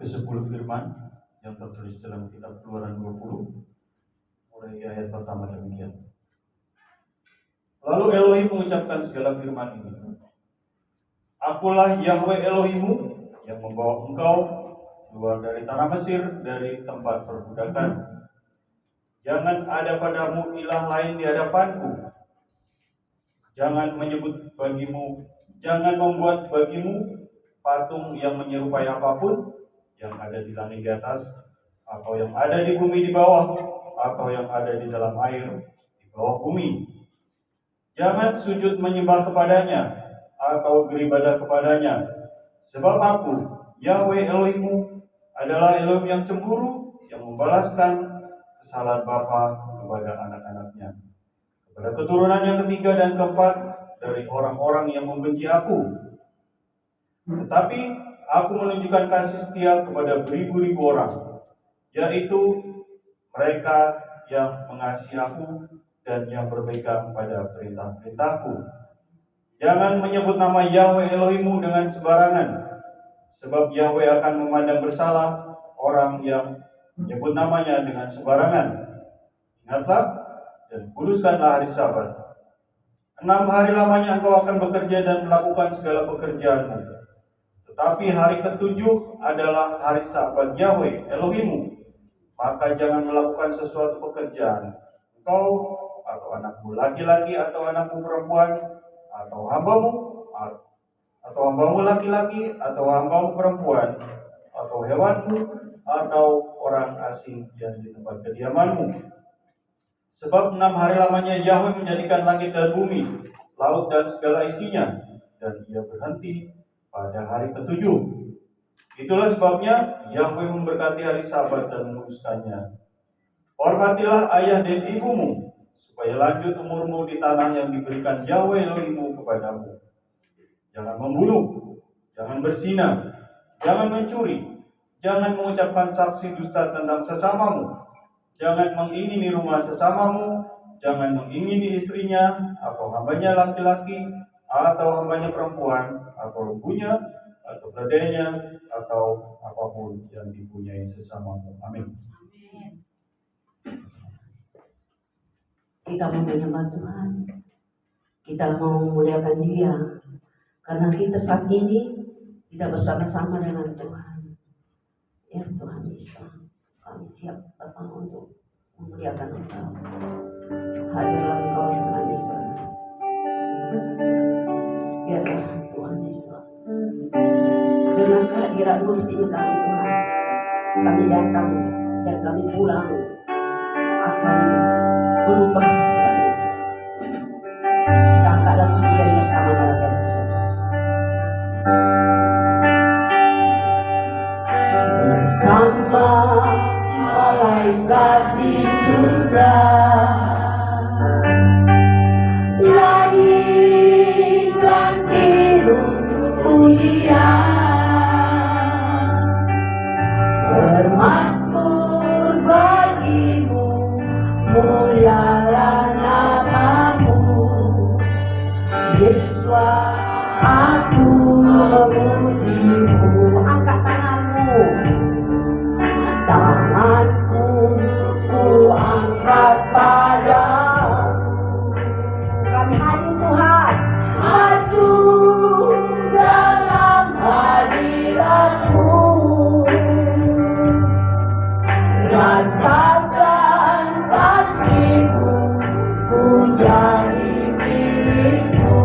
ke-10 firman yang tertulis dalam kitab Keluaran 20 mulai ayat pertama demikian. Lalu Elohim mengucapkan segala firman ini. Akulah Yahweh Elohimmu yang membawa engkau keluar dari tanah Mesir, dari tempat perbudakan. Jangan ada padamu ilah lain di hadapanku. Jangan membuat bagimu patung yang menyerupai apapun yang ada di langit di atas, atau yang ada di bumi di bawah, atau yang ada di dalam air di bawah bumi. Jangan sujud menyembah kepadanya atau beribadah kepadanya. Sebab aku, Yahweh Elohimmu, adalah Elohim yang cemburu, yang membalaskan kesalahan bapa kepada anak-anaknya, kepada keturunan yang ketiga dan keempat dari orang-orang yang membenci aku. Tetapi aku menunjukkan kasih setia kepada beribu-ribu orang, yaitu mereka yang mengasihi aku dan yang berpegang pada perintah-perintahku. Jangan menyebut nama Yahweh Elohimmu dengan sembarangan, sebab Yahweh akan memandang bersalah orang yang menyebut namanya dengan sembarangan. Ingatlah dan kuduskanlah hari Sabat. 6 hari lamanya engkau akan bekerja dan melakukan segala pekerjaanmu. Tetapi hari ketujuh adalah hari Sabat Yahweh Elohimmu. Maka jangan melakukan sesuatu pekerjaan, engkau atau anakmu laki-laki atau anakmu perempuan, atau hambamu laki-laki atau hambamu perempuan, atau hewanmu, atau orang asing yang di tempat kediamanmu. Sebab 6 hari lamanya Yahweh menjadikan langit dan bumi, laut dan segala isinya, dan ia berhenti pada hari ketujuh. Itulah sebabnya Yahweh memberkati hari Sabat dan menguduskannya. Hormatilah ayah dan ibumu, supaya lanjut umurmu di tanah yang diberikan Yahweh Elohimmu kepadamu. Jangan membunuh, jangan berzina, jangan mencuri, jangan mengucapkan saksi dusta tentang sesamamu, jangan mengingini rumah sesamamu, jangan mengingini istrinya, atau hambanya laki-laki, atau hambanya perempuan, atau lembunya, atau keledainya, atau apapun yang dipunyai sesamamu. Amin. Kita mau menyembah Tuhan, kita mau memuliakan Dia, karena kita saat ini kita bersama-sama dengan Tuhan. Ya Tuhan Yesus, kami siap datang untuk memuliakan Engkau. Hadirlah Engkau Tuhan Yesus. Biarlah Tuhan Yesus, dengan kehadiran-Mu di sini kami Tuhan, kami datang dan kami pulang akan berubah Tuhan Yesus. Kita angkat dan pujian bersama malaikat. Bersama malaikat di surga, nyanyikan kirung pujian, bermazmur bagimu, mulialah namamu. Yesus, aku memujimu. Angkat tanganmu, tanganku ku angkat padamu. Kami hadir Tuhan, masuk dalam hadirat-Mu. Rasakan kasih-Mu, ku jadi milik-Mu.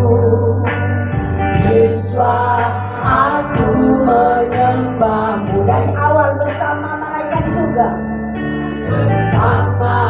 Yesus, aku menyembah-Mu. Dari awal bersama malaikat surga, bersama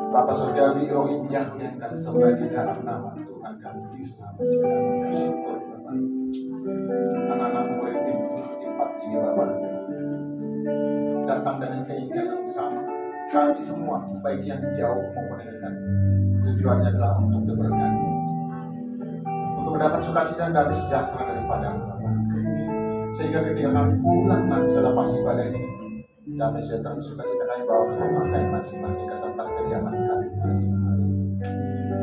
Bapa Surgawi Elohim Yahweh yang kami sembah di dalam nama Tuhan kami Yesus Kristus, kami bersyukur Bapa. Anak-anak murid di tempat ini Bapa datang dengan keinginan yang sama. Kami semua, baik yang jauh maupun yang dekat, tujuannya adalah untuk diberkati, untuk mendapat sukacita dan damai sejahtera daripada Bapa. Sehingga ketika kami pulang nanti selepas ibadah ini, damai sejahtera dan sukacita kami bawa ke rumah kami masing-masing, ke tempat kediaman kami masing-masing.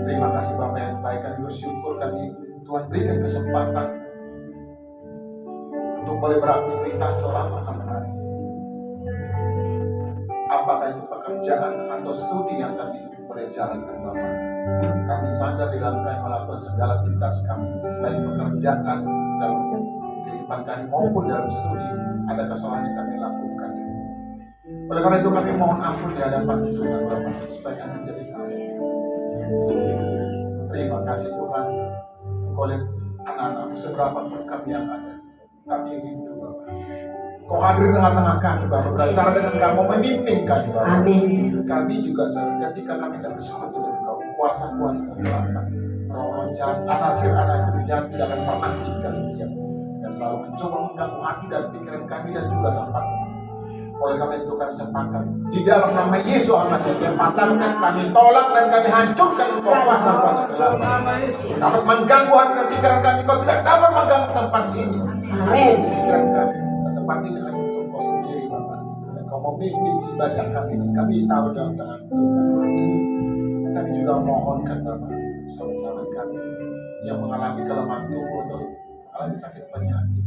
Terima kasih Bapa yang baik, kami bersyukur kami Tuhan berikan kesempatan untuk boleh beraktivitas selama 6 hari. Apakah itu pekerjaan atau studi yang kami boleh jalankan Bapa. Kami sadar di dalam kami melakukan segala aktivitas kami, baik pekerjaan dalam kehidupan kami maupun dalam studi, ada kesalahan yang kami lakukan. Oleh karena itu kami mohon ampun di hadapan Tuhan Bapa, supaya kami menjadi kami. Terima kasih Tuhan, Engkau lihat anak-anakmu seberapa pun kami yang ada, kami rindu Bapa. Kau hadir tengah-tengah kami Bapa, berbicara dengan kami, memimpin kami Bapa. Amin. Kami juga ketika kami tidak bersama dengan Engkau, kuasa-kuasa kegelapan, roh-roh jahat, anasir-anasir jahat tidak akan pernah tinggal diam, dan selalu mencoba mengganggu hati dan pikiran kami dan juga tempat ini. Oleh karena itu kami sepakat di dalam nama Yesus Almasih, kami patahkan, kami tolak dan kami hancurkan engkau kuasa-kuasa kegelapan. Dapat mengganggu hati dan pikiran kami, kau tidak dapat mengganggu tempat ini. Amin. Pikiran kami, tempat ini hanya untuk kau sendiri Bapak. Dan kau memimpin ibadah kami ini, kami taruh dalam tangan Tuhan. Kami juga mohonkan Bapak, sahabat-sahabat kami yang mengalami kelemahan tubuh atau mengalami sakit penyakit,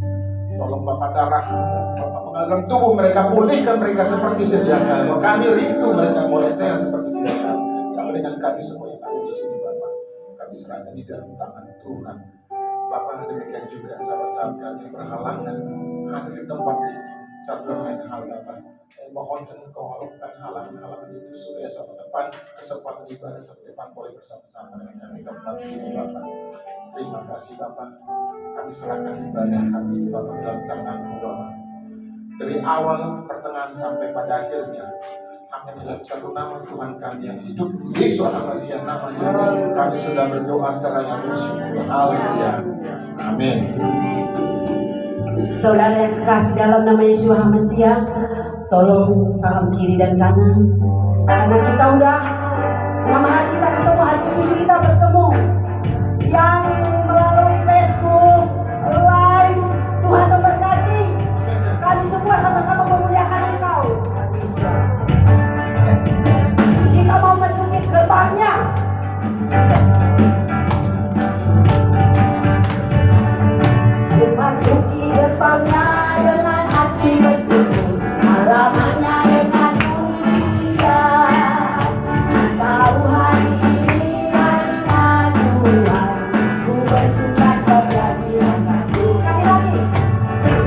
tolong Bapak darahmu, Bapak mengalir tubuh mereka, pulihkan mereka seperti sedia kala. Kami rindu mereka mulai sehat seperti sedia kala. Sama dengan kami semua yang ada di sini Bapak, kami serahkan di dalam tangan Tuhan. Bapak, demikian juga sahabat-sahabat kami yang berhalangan hadir di tempat ini, satu dan lain hal Bapak. Saya mohon dan Engkau halalkan halangan-halangan itu supaya sampai depan kesempatan ibadah sampai depan boleh bersama-sama dengan kami tempat ini Bapak. Terima kasih Bapak. Kami serahkan ibadah kami Bapak dalam tangan-Mu Bapak. Dari awal, pertengahan sampai pada akhirnya, hanya dalam satu nama Tuhan kami yang hidup, Yesus Almasih yang namanya kami sudah berdoa seraya bersyukur. Haleluya. Amin. Saudara yang sekasih dalam nama Yesus Almasih, tolong salam kiri dan kanan. Karena kita udah 6 hari kita ketemu, hari ke-7 kita bertemu. Yang melalui Facebook Live, Tuhan memberkati. Kami semua sama-sama memuliakan Engkau. Kita mau masukin gerbangnya. Masuki gerbangnya dengan hati bersyukur, halamannya dengan mulia. Tahu hari ini harinya Tuhan, ku bersuka sebab Dia kasih. Sekali lagi,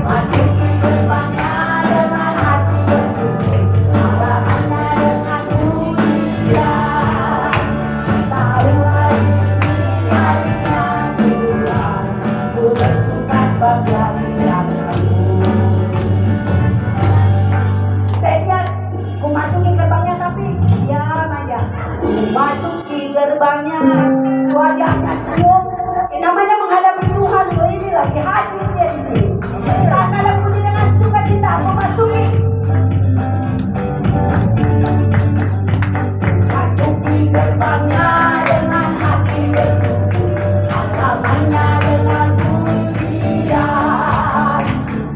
masuki gerbangnya dengan hati bersyukur, halamannya dengan mulia. Tahu hari ini harinya Tuhan, ku bersuka sebab Dia kasih. Saya lihat, ku masuki gerbangnya tapi diam aja. Masuki gerbangnya, wajahnya senyum. Namanya menghadapi Tuhan. Loh, ini lagi hadir dia di sini. Kita akan puji dengan sukacita. Memasuki. Masuki gerbangnya dengan hati bersyukur, halamannya dengan pujian.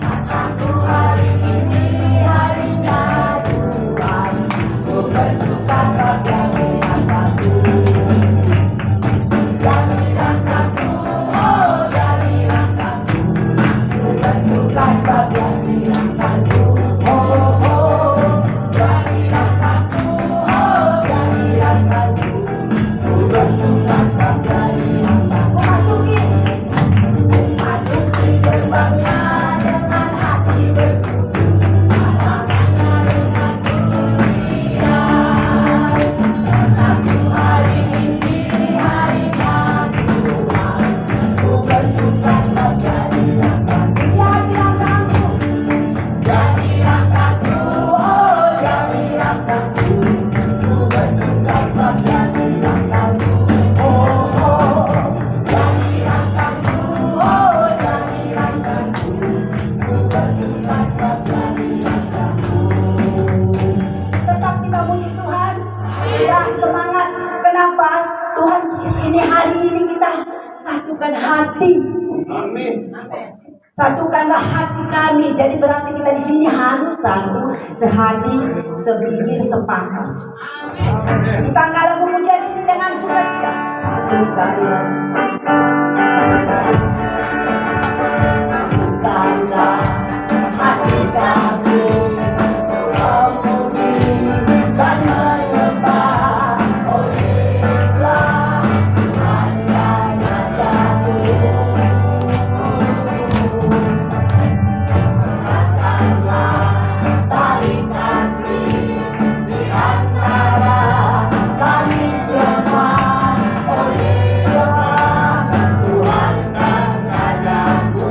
Kataku hari ini harinya Tuhan, ku bersuka sebab Dia mengangkatku. Dia mengangkatku, oh Dia mengangkatku. Ku bersuka sebab Dia mengangkatku. Oh oh, Dia mengangkatku, oh Dia mengangkatku. Ku bersuka sebab Dia mengangkatku. Masuki gerbangnya dengan hati bersyukur, halamannya dengan pujian. sini hari ini kita satukan hati. Amin. Satukanlah hati kami. Jadi berarti kita di sini harus satu, sehati, sebibir, sepakat. Kita angkat pujian ini dengan sukacita. Satukanlah, satukanlah hati kami. Memuji dan menyembah, oh Yesus, Tuhan dan Rajaku. Tali kasih di antara kami semua, oh Yesus, Tuhan dan Rajaku.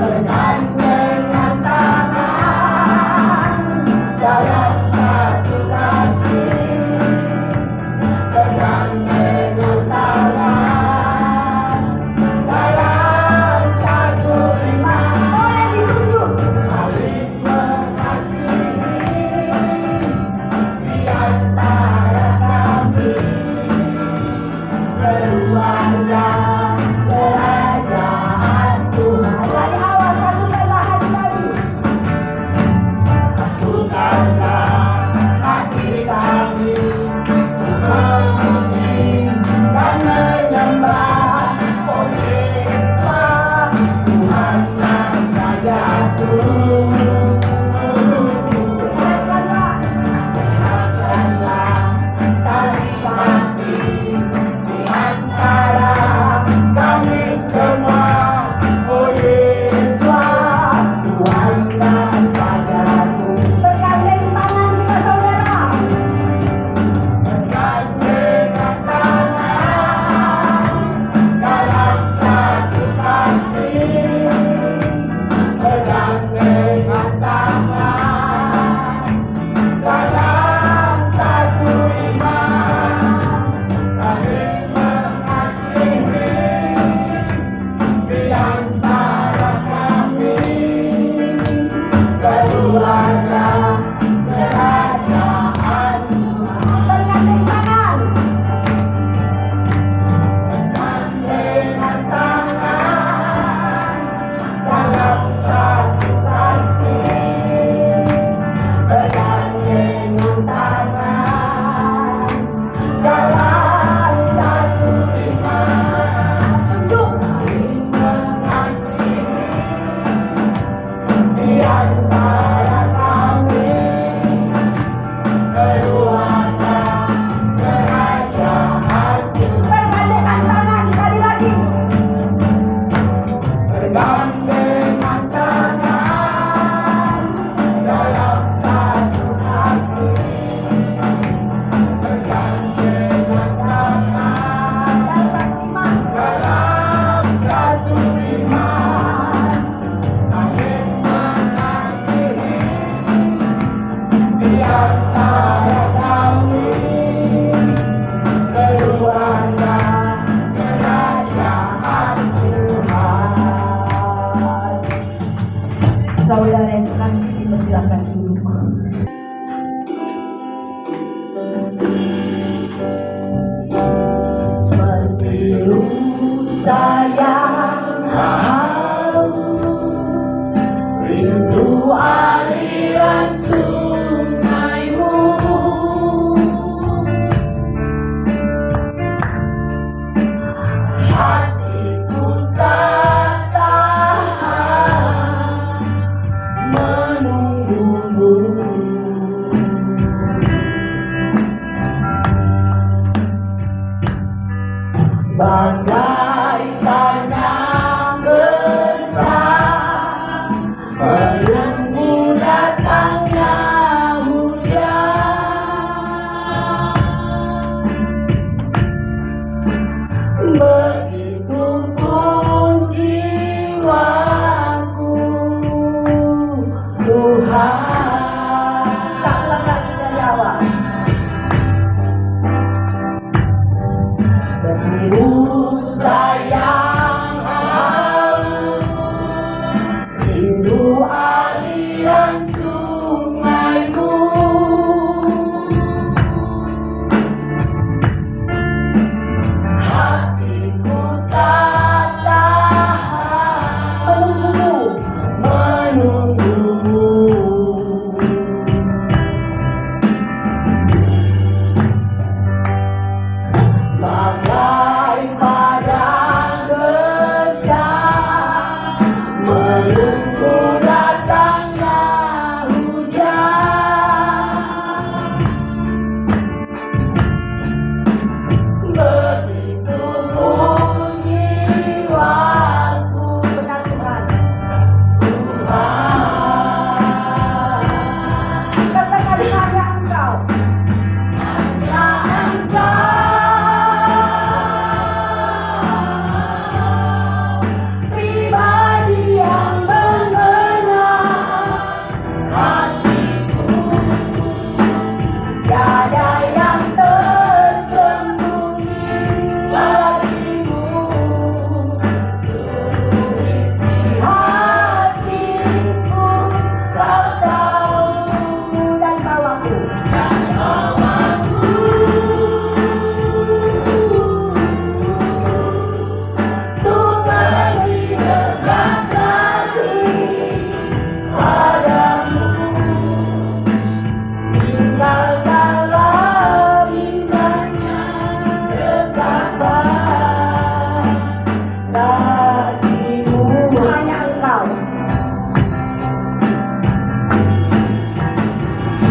Bergandengan tangan dalam satu kasih, bergandengan tangan dalam satu iman. Boleh ditunjuk. Saling mengasihi di antara kami, keluarga kerajaan Tuhan. Dari awal satukanlah hati kami. Satukanlah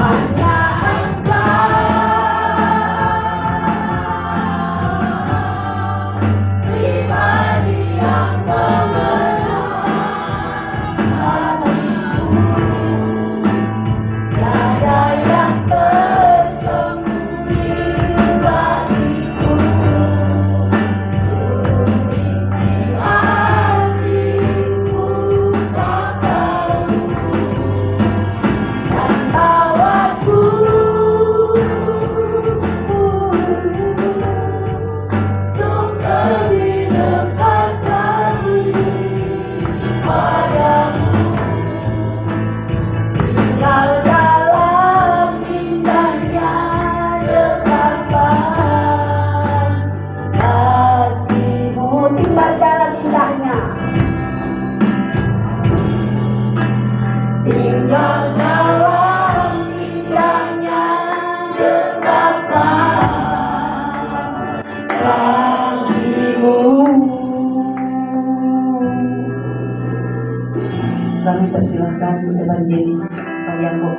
hanya pribadi yang memenangkan hatiku. Tiada yang tersembunyi bagiku. Isi hatiku padamu dan bawaku untuk lebih dekat lagi padamu. Tinggal dalam indahnya dekapan kasih-Mu, tinggal dalam indahnya, tinggal dalam indahnya dekapan kasih-Mu. Kami persilakan Evangelis Pak Yakob.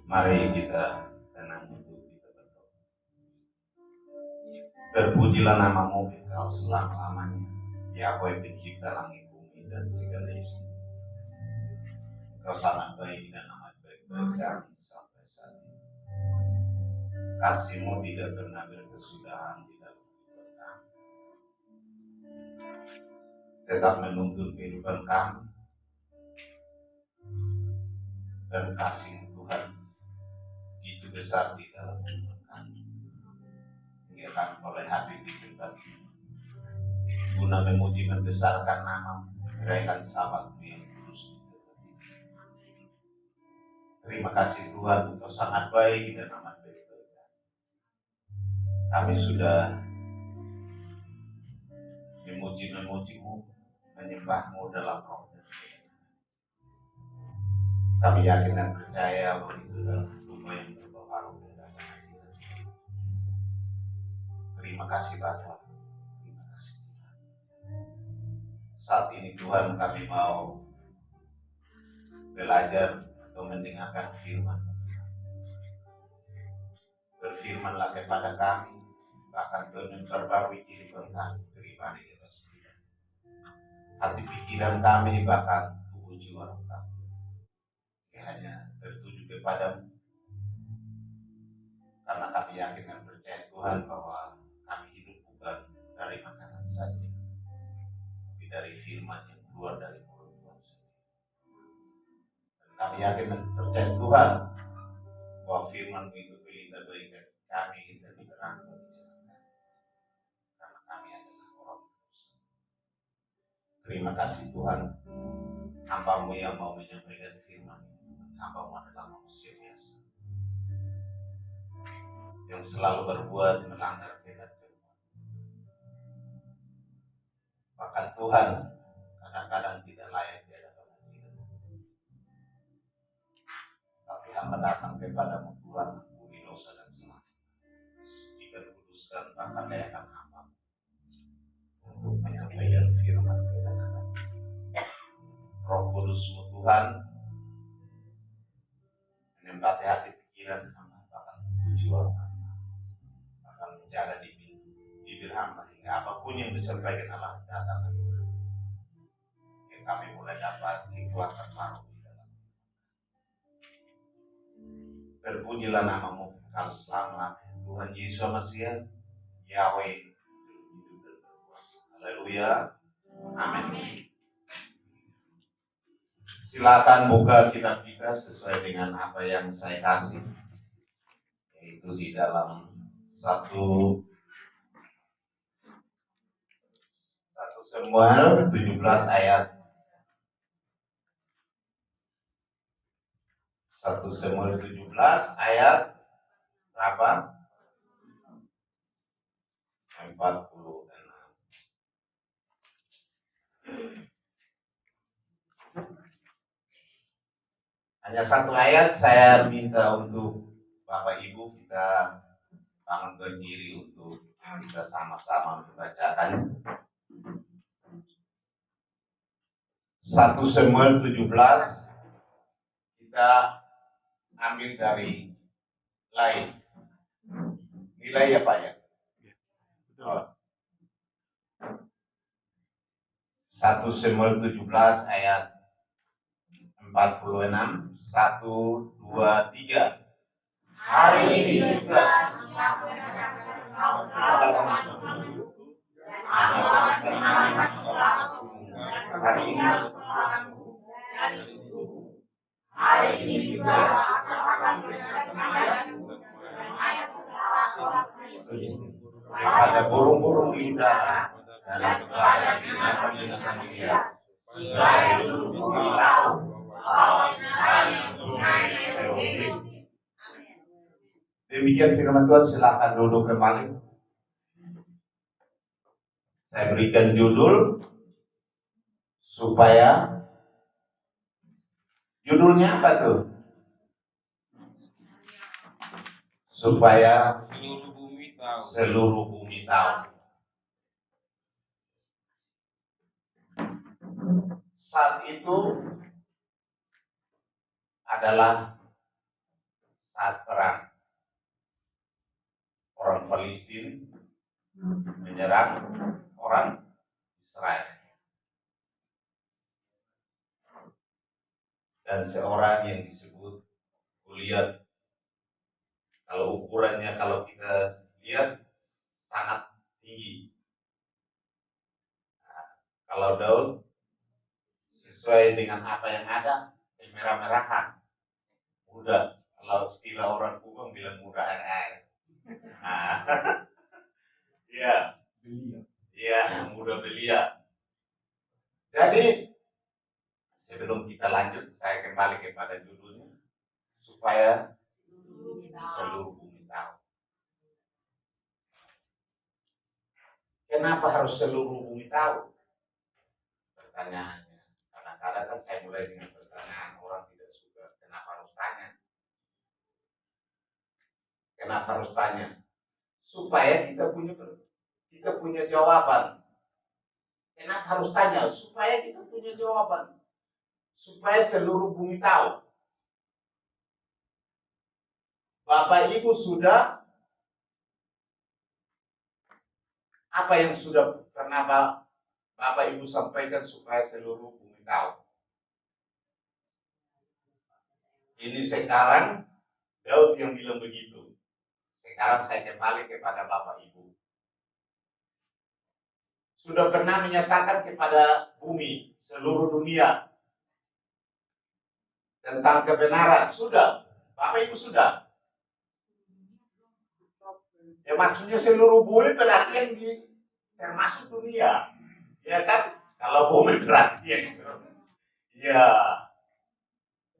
Mari kita tenang untuk kita berdoa. Terpujilah nama-Mu kekal selama-lamanya, Yahweh pencipta langit bumi dan segala isi. Engkau sangat baik dan amat baik-baik kami sampai saat ini. Kasih-Mu tidak pernah berkesudahan di dalam kehidupan kami. Tetap menuntun kehidupan kami. Dan kasih Tuhan itu besar di dalam kehidupan kami. Hingga kami boleh hadir di tempat ini guna memuji membesarkan nama, merayakan Sabat-Mu yang kudus. Terima kasih Tuhan, Engkau sangat baik dan amat baik-baik. Kami sudah memuji-Mu, menyembah-Mu dalam roh dan kebenaran. Kami yakin dan percaya bahwa itu dalam tubuh yang berbau harum dan hadirat. Terima kasih Bapa. Terima kasih Tuhan. Saat ini Tuhan kami mau belajar atau mendengarkan firman. Berfirmanlah kepada kami, bahkan Tuhan memperbarui kehidupan kami pribadi kita sendiri. Hati pikiran kami bahkan tubuh jiwa roh kami hanya tertuju kepada-Mu, karena kami yakin dan percaya Tuhan bahwa kami hidup bukan dari makanan saja, tapi dari firman yang keluar dari mulut Tuhan sendiri. Dan kami yakin dan percaya Tuhan bahwa firman-Mu itu pelita bagi kami dan terang bagi jalan kami, karena kami adalah orang berdosa. Terima kasih Tuhan, hamba-Mu yang mau menyampaikan firman. Hamba-Mu adalah manusia biasa yang selalu berbuat melanggar kehendak Tuhan. Bahkan Tuhan kadang-kadang tidak layak di hadapan kita. Tapi hamba datang kepada-Mu Tuhan, ampuni dosa dan salah. Jika kuduskan bahkan layakkan hamba untuk menyampaikan firman kebenaran. Roh Kudus-Mu Tuhan menempati hati pikiran hamba, bahkan tubuh jiwa hamba, bahkan menjaga di bibir hamba hingga apapun yang disampaikan Allah datang yang kami mulai dapat kekuatan baru di dalam. Terpujilah nama-Mu kekal selama-lamanya, Tuhan Yesus Mesias, Yahweh hidup dan berkuasa. Haleluya, amin. Silakan buka kitab kita sesuai dengan apa yang saya kasih, yaitu di dalam 1 Samuel 17 ayat 1 Samuel 17 ayat berapa? 46. Hanya satu ayat saya minta untuk Bapak Ibu kita bangun berdiri untuk kita sama-sama membacakan 1 Samuel 17. Kita ambil dari lain nilai ya Pak ya. Oh. 1 Samuel 17 ayat 46, 1, 2, 3. Hari ini juga hari ini juga kepada burung-burung di udara dan kepada binatang-binatang liar, supaya seluruh bumi tahu bahwa Israel mempunyai Elohim. Demikian firman Tuhan, silakan duduk kembali. Saya berikan judul supaya judulnya apa tuh? Supaya seluruh bumi tahu. Saat itu adalah saat perang. Orang Palestina menyerang orang Israel. Dan seorang yang disebut Goliat, kalau ukurannya kalau kita lihat sangat tinggi. Nah, kalau Daud sesuai dengan apa yang ada, merah-merahan, muda. Kalau istilah orang Kubang bilang muda air. Nah, ya, muda belia. Jadi sebelum kita lanjut, saya kembali kepada judulnya, supaya seluruh bumi tahu. Kenapa harus seluruh bumi tahu? Pertanyaannya, kadang-kadang kan saya mulai dengan pertanyaan, orang tidak suka, kenapa harus tanya? Kenapa harus tanya? Supaya kita punya jawaban. Kenapa harus tanya? Supaya kita punya jawaban. Supaya seluruh bumi tahu. Bapak Ibu sudah apa yang sudah pernah Bapak Ibu sampaikan supaya seluruh bumi tahu. Ini sekarang Daud yang bilang begitu. Sekarang saya kembali kepada Bapak Ibu. Sudah pernah menyatakan kepada bumi, seluruh dunia, tentang kebenaran? Sudah. Bapak Ibu sudah. Ya maksudnya seluruh bumi berarti yang termasuk dunia. Ya kan? Kalau bumi berarti yang ya.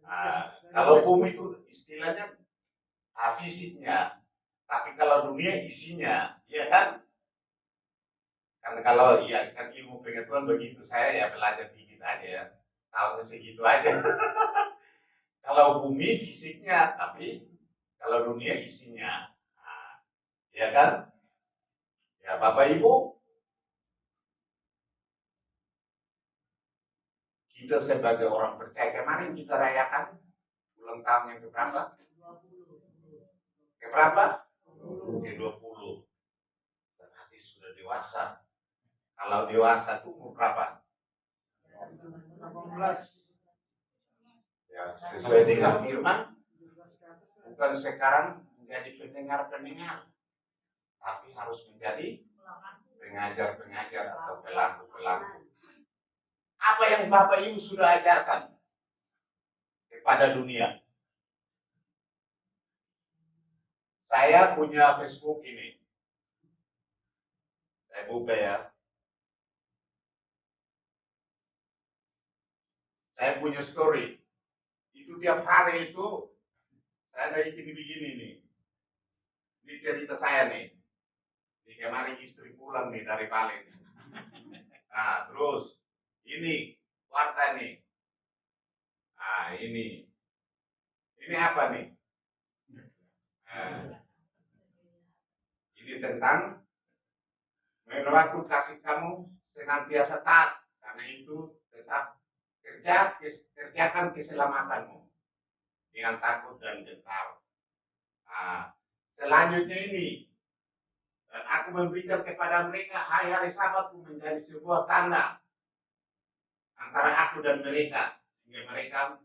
Nah, kalau bumi itu istilahnya fisiknya. Tapi kalau dunia isinya, ya kan? Karena kalau ya kan ilmu pengetahuan begitu, saya ya belajar dikit aja ya, tahunya segitu aja. Kalau bumi fisiknya, tapi kalau dunia isinya, nah, ya kan? Ya Bapak Ibu, kita sebagai orang percaya, kemarin kita rayakan ulang tahun yang keberapa? Keberapa? Ke-20. Berarti sudah dewasa. Kalau dewasa itu umur berapa? 18. Ya, sesuai dengan firman, bukan sekarang menjadi pendengar-pendengar, tapi harus menjadi pengajar-pengajar atau pelaku-pelaku. Apa yang Bapak Ibu sudah ajarkan kepada dunia? Saya punya Facebook ini. Saya buka ya. Saya punya story. Itu tiap hari itu saya ada begini nih. Ini cerita saya nih. Ini kemarin istri pulang nih dari Bali. Nah, terus ini warta nih. Nah, ini apa nih? Nah, ini tentang waktu kasih kamu senantiasa taat, karena itu tetap kerjakan keselamatanmu dengan takut dan gentar. Nah, selanjutnya ini, dan aku memberikan kepada mereka hari-hari Sabatku menjadi sebuah tanda antara aku dan mereka, sehingga mereka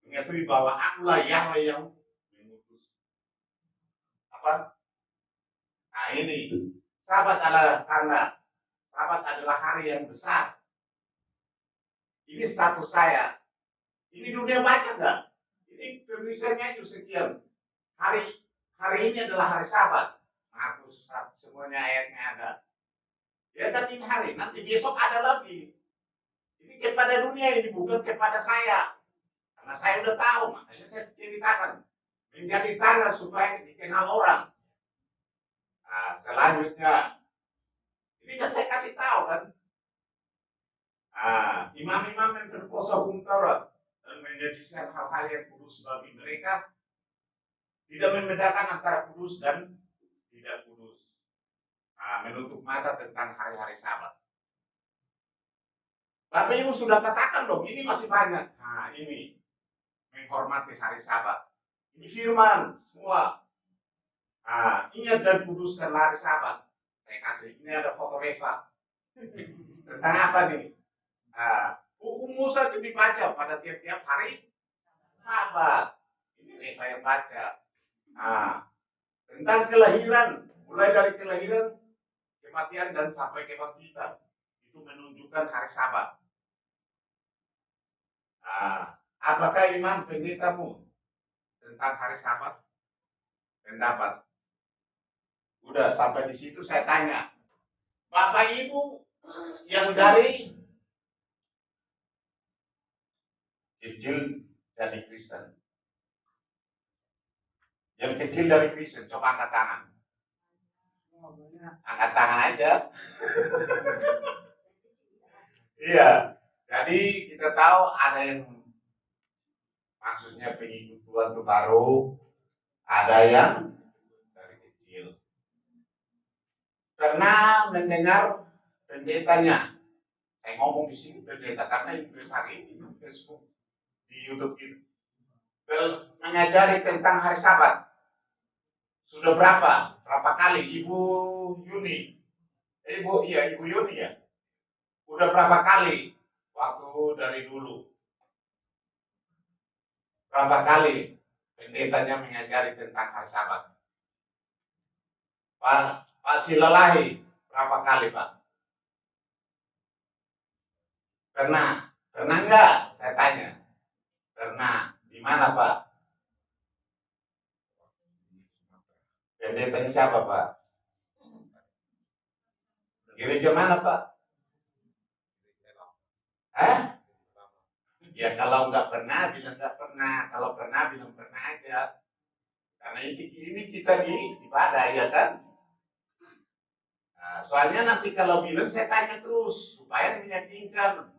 mengetahui bahwa akulah Yahweh yang mengutus. Apa? Nah ini, Sabat adalah tanda. Sabat adalah hari yang besar. Ini status saya. Ini dunia baca nggak? Ini penulisannya itu sekian. Hari ini adalah hari Sabat. Hapus semuanya ayatnya ada. Ya tapi ini hari, nanti besok ada lagi. Ini kepada dunia, ini bukan kepada saya. Karena saya udah tahu, makanya saya ceritakan. Menjadi tanda supaya dikenal orang. Nah, selanjutnya, ini kan saya kasih tahu kan. Nah, imam-imam yang berpuasa hukum Taurat dan menjadikan hal-hal yang kudus bagi mereka, tidak membedakan antara kudus dan tidak kudus. Nah, menutup mata tentang hari-hari Sabat. Bapak Ibu sudah katakan dong, ini masih banyak. Nah, ini menghormati hari Sabat. Ini firman semua. Nah, ingat dan kuduskan hari Sabat. Saya kasih, ini ada foto Reva. Tentang apa nih? Nah, hukum Musa itu dibaca pada tiap-tiap hari Sabat. Ini Reva yang baca. Nah, tentang kelahiran, mulai dari kelahiran, kematian dan sampai kebangkitan, itu menunjukkan hari Sabat. Nah, apakah iman pendetamu tentang hari Sabat? Pendapat. Udah sampai di situ saya tanya, Bapak Ibu yang dari kecil dari Kristen, yang kecil dari Kristen, coba angkat tangan. Angkat tangan aja. Iya. Jadi kita tahu ada yang maksudnya pengikut Tuhan itu baru, ada yang dari kecil. Pernah mendengar pendetanya, saya ngomong di sini pendeta karena itu hari ini di Facebook, di YouTube itu, mengajari tentang hari Sabat. Sudah berapa kali Ibu Yuni? Ibu Yuni ya. Udah berapa kali waktu dari dulu? Berapa kali pendetanya mengajari tentang hari Sabat? Pak Silalahi, berapa kali Pak? Pernah enggak? Saya tanya. Pernah. Di mana Pak? Pendetanya siapa Pak? Gereja mana Pak? Ya kalau nggak pernah bilang nggak pernah, kalau pernah bilang pernah aja. Karena ini kita di ibadah ya kan. Nah, soalnya nanti kalau bilang saya tanya terus supaya meyakinkan.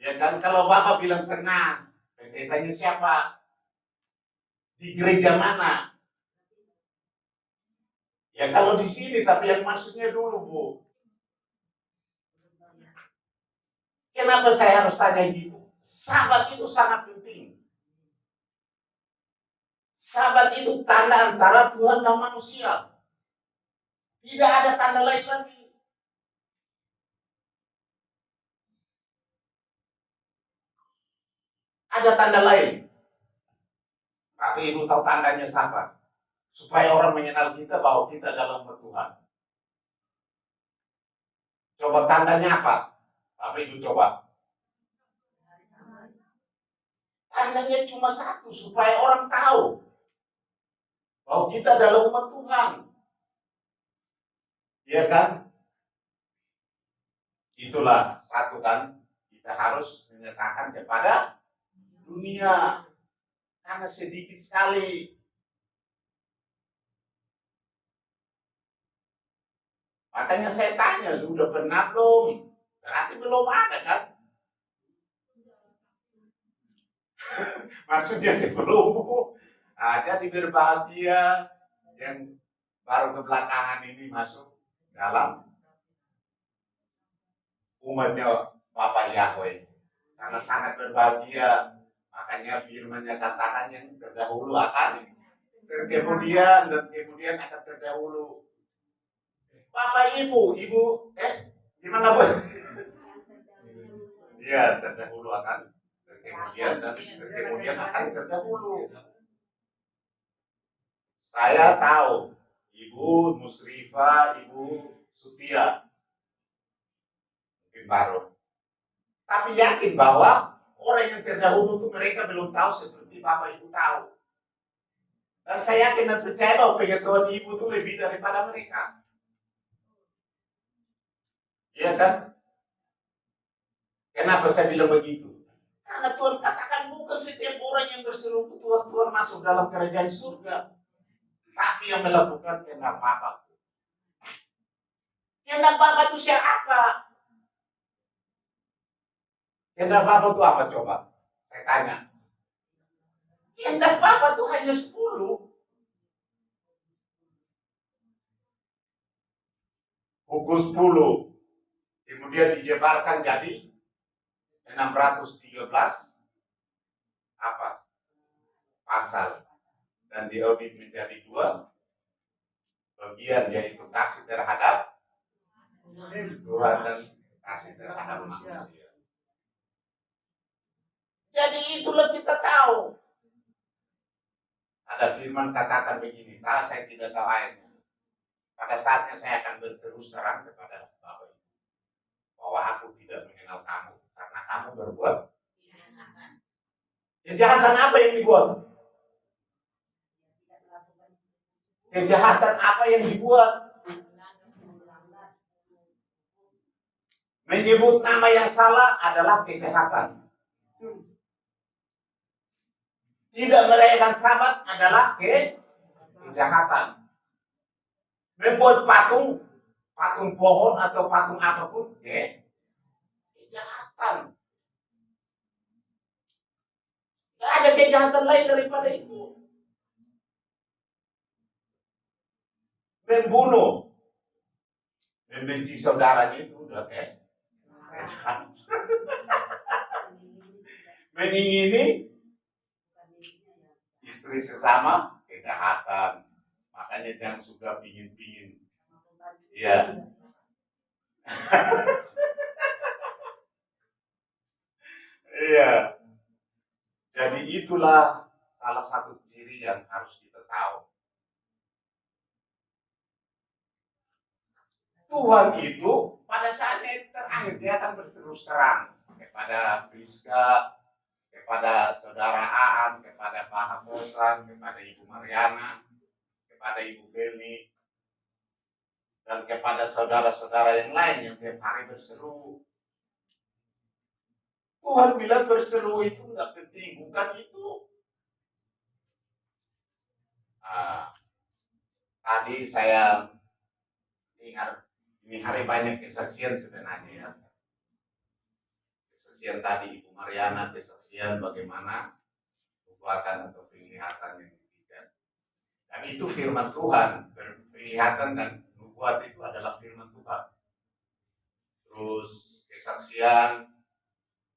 Ya kan kalau Bapak bilang pernah, pendetanya siapa? Di gereja mana? Ya kalau di sini tapi yang maksudnya dulu Bu. Kenapa saya harus tanya gitu? Sabat itu sangat penting. Sabat itu tanda antara Tuhan dan manusia. Tidak ada tanda lain lagi. Ada tanda lain. Tapi Ibu tahu tandanya siapa? Supaya orang mengenal kita bahwa kita dalam Tuhan. Coba tandanya apa? Tapi Ibu coba. Tandanya cuma satu, supaya orang tahu bahwa kita adalah umat Tuhan. Iya kan? Itulah satu kan, kita harus menyatakan kepada dunia. Karena sedikit sekali. Makanya saya tanya, lu udah pernah belum? Berarti belum ada kan? Maksudnya sebelum. Nah, jadi berbahagia yang baru kebelakangan ini masuk dalam umatnya Bapak Yahweh. Karena sangat berbahagia, makanya firman-Nya katakan yang terdahulu akan kemudian dan kemudian akan terdahulu. Bapak Ibu, gimana Bu? Iya, terdahulu akan kemudian dan kemudian akan terdahulu. Saya tahu Ibu Musrifa, Ibu Sutia, mungkin baru. Tapi yakin bahwa orang yang terdahulu itu mereka belum tahu seperti Bapak Ibu tahu. Dan saya yakin dan percaya bahwa pengetahuan Ibu itu lebih daripada mereka. Iya kan? Kenapa saya bilang begitu? Karena Tuhan katakan bukan setiap orang yang berseru Tuhan, Tuhan masuk dalam kerajaan surga. Tapi yang melakukan kehendak Bapa. Kehendak Bapa itu siapa? Kehendak Bapa itu apa coba? Saya tanya. Kehendak Bapa itu hanya 10. Pukul 10. Kemudian dijebarkan jadi 613 apa? Pasal. Dan diaudit menjadi 2 bagian, yaitu kasih terhadap Tuhan dan kasih terhadap manusia. Jadi itulah kita tahu. Ada firman katakan begini, saya tidak tahu ayatnya. Pada saatnya saya akan berterus terang kepada Bapak Ibu bahwa aku tidak mengenal kamu karena kamu berbuat kejahatan. Apa yang dibuat? Kejahatan apa yang dibuat? Menyebut nama yang salah adalah kejahatan. Tidak merayakan Sabat adalah kejahatan. Membuat patung pohon atau patung apapun, kejahatan. Tidak ada kejahatan lain daripada itu. Membunuh, membenci saudaranya itu udah kejahatan. Mengingini istri sesama, kejahatan. Makanya jangan suka pingin-pingin. Iya. Iya. Jadi itulah salah satu ciri yang harus kita tahu. Tuhan itu pada saatnya terakhir dia akan berterus terang kepada Priska, kepada saudara Aan, kepada Pak Hamosan, kepada Ibu Mariana, kepada Ibu Feli, dan kepada saudara-saudara yang lain yang tiap hari berseru. Tuhan bilang berseru itu nggak penting, bukan itu. Tadi saya dengar ini hari banyak kesaksian sebenarnya ya. Kesaksian tadi Ibu Mariana, kesaksian bagaimana nubuatan atau penglihatan yang diberikan. Dan itu firman Tuhan, penglihatan dan nubuat itu adalah firman Tuhan. Terus kesaksian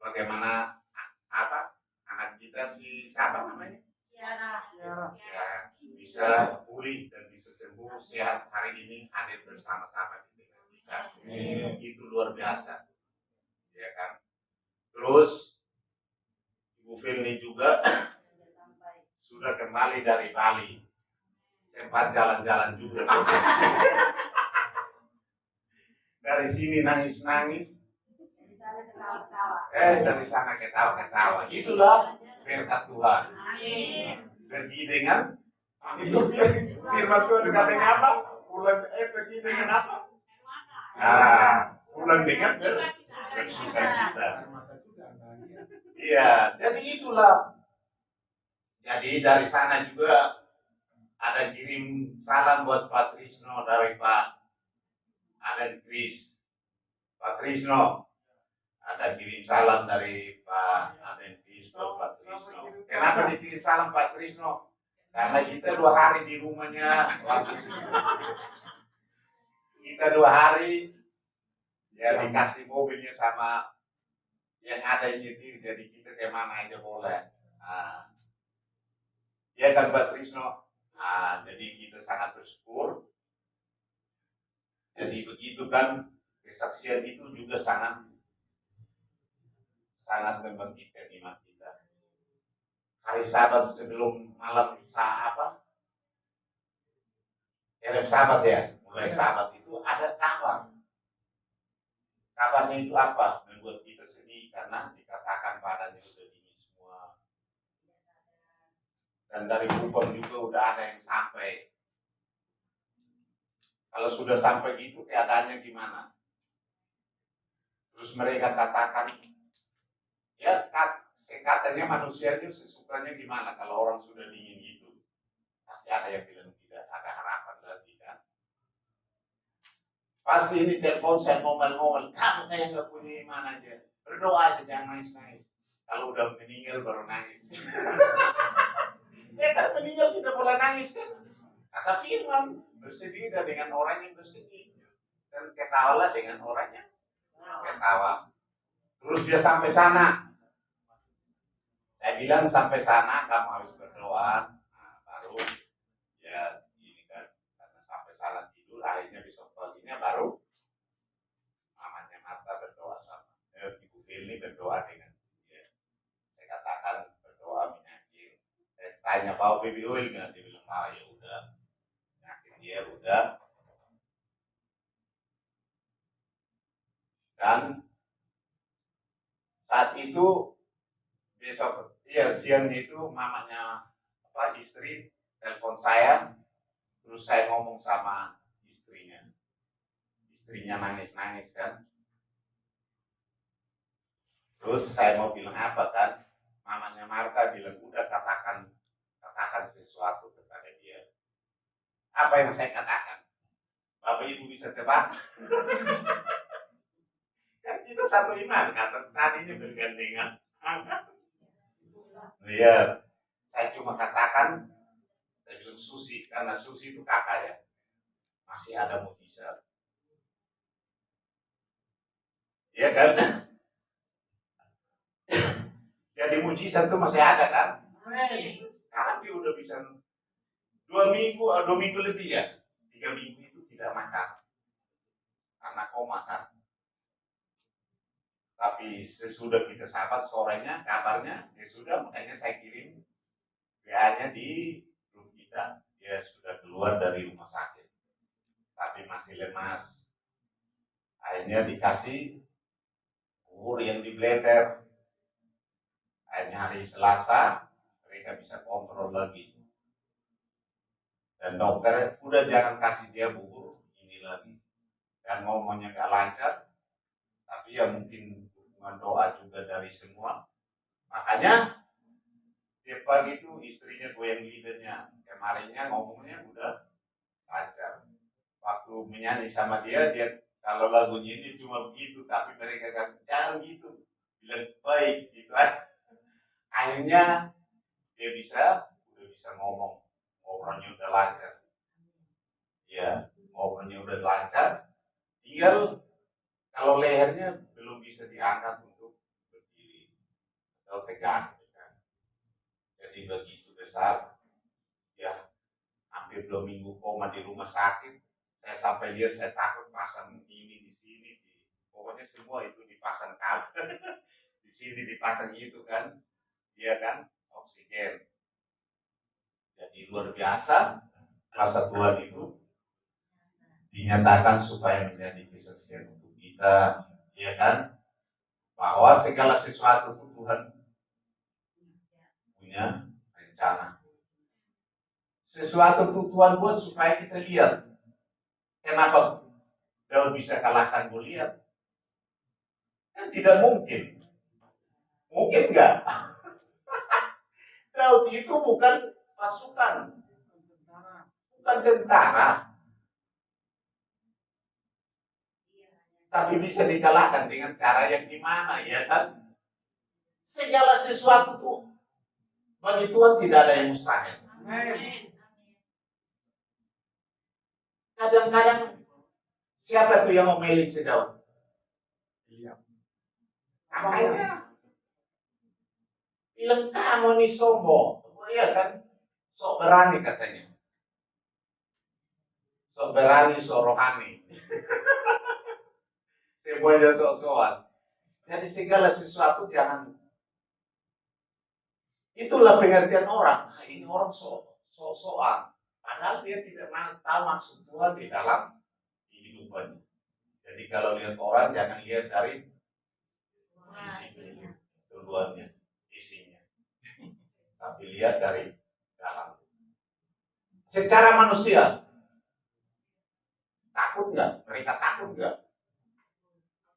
bagaimana anak kita siapa namanya? Ya, bisa pulih dan bisa sembuh sehat hari ini hadir bersama-sama di tengah kita. Itu luar biasa, ya kan? Terus Ibu Firni juga sudah kembali dari Bali, sempat jalan-jalan juga. Dari sini nangis-nangis, dari sana ketawa-ketawa. Itulah berkat Tuhan. Pergi dengan itu firman Tuhan katanya apa? Pergi dengan apa? Pulang dengan bersukacita. Iya, jadi itulah. Jadi dari sana juga ada kirim salam buat Pak Trisno dari Pak Aden Kris. Pak Trisno, ada kirim salam dari Pak Aden Kris buat Pak Trisno. Kenapa dikirim salam Pak Trisno? Karena kita 2 hari di rumahnya, kita 2 hari ya dikasih mobilnya sama yang ada yang nyetir, jadi kita kemana aja boleh. Nah, ya kan Pak Trisno. Nah, jadi kita sangat bersyukur. Jadi begitu kan, kesaksian itu juga sangat membangkitkan iman kita. Hari Sabat sebelum malam Erev Sabat ya, mulai Sabat itu ada kabar. Kabarnya itu apa? Membuat kita sedih karena dikatakan badannya sudah dingin semua. Dan dari Kupang juga udah ada yang sampai. Kalau sudah sampai gitu keadaannya gimana? Terus mereka katakan, ya katanya manusia itu sesukanya gimana kalau orang sudah dingin gitu. Pasti ada yang bilang tidak ada harapan lagi kan. Pasti ini telepon saya ngomel-ngomel, kamu kayak nggak punya iman aja. Berdoa aja, jangan nangis-nangis. Kalau udah meninggal baru nangis. Ya kan meninggal kita boleh nangis kan. Kata firman, bersedihlah dengan orang yang bersedih. Dan ketawalah dengan orang yang ketawa. Terus dia sampai sana. Saya bilang sampai sana kamu harus berdoa. Nah, baru ya ini kan. Karena sampai sana tidur, akhirnya besok paginya baru mamanya Marta berdoa sama Ibu Firly berdoa dengan dia. Saya katakan berdoa menyakit. Saya tanya bawa baby oil nggak? Dia bilang ya udah. Menyakit dia udah. Dan saat itu besok siang itu mamanya istri telepon saya, terus saya ngomong sama istrinya nangis kan, terus saya mau bilang apa kan, mamanya Marta bilang udah katakan sesuatu kepada dia. Apa yang saya katakan? Bapak Ibu bisa tebak? Kan kita satu iman, kata tadinya bergandengan. Iya, saya cuma katakan, saya bilang Susi, karena Susi itu kakak ya, masih ada mujizat. Iya kan? Jadi mujizat itu masih ada kan? Sekarang dia udah bisa 2 minggu lebih ya, 3 minggu itu tidak makan, karena koma kan. Tapi sesudah kita sahabat sorenya kabarnya dia sudah, makanya saya kirim WA-nya di grup kita, dia sudah keluar dari rumah sakit tapi masih lemas. Akhirnya dikasih bubur yang dibleter. Akhirnya hari Selasa mereka bisa kontrol lagi, dan dokter udah jangan kasih dia bubur ini lagi, dan ngomongnya gak lancar. Tapi ya mungkin dukungan doa juga dari semua. Makanya tiap pagi itu istrinya goyang lidahnya. Kemarinnya ngomongnya udah lancar. Waktu menyanyi sama dia kalau lagunya ini cuma begitu, tapi mereka kan jangan gitu. Bilang baik gitu kan. Akhirnya dia udah bisa ngobrolnya udah lancar. Ya, ngobrolnya udah lancar. Tinggal kalau lehernya belum bisa diangkat untuk berdiri atau tegak, kan? Jadi begitu besar, ya hampir 2 minggu koma di rumah sakit. Saya sampai lihat, saya takut pasang ini di sini, pokoknya semua itu dipasang kabel, di sini dipasang itu kan, iya kan, oksigen. Jadi luar biasa, kuasa Tuhan itu dinyatakan supaya menjadi kesaksian untuk kita, ya kan, bahwa segala sesuatu itu Tuhan punya rencana. Sesuatu itu Tuhan buat supaya kita lihat. Kenapa Daud bisa kalahkan Goliat? Kan tidak mungkin. Mungkin enggak? Daud itu bukan pasukan, bukan tentara. Tapi bisa dikalahkan dengan cara yang gimana, ya kan? Segala sesuatu tuh bagi Tuhan tidak ada yang mustahil. Kadang-kadang siapa tuh yang omelin si Daud? Kakaknya bilang kamu nih sombong. Oh iya kan? Sok berani katanya. Sok berani, sok rohani. Semuanya sok-sokan. Jadi segala sesuatu jangan. Itulah pengertian orang. Nah, ini orang sok-sokan. Padahal dia tidak tahu maksud Tuhan di dalam kehidupannya. Jadi kalau lihat orang jangan lihat dari fisiknya, keluarnya, isinya. Tapi lihat dari dalam. Secara manusia, takut nggak? Mereka takut nggak?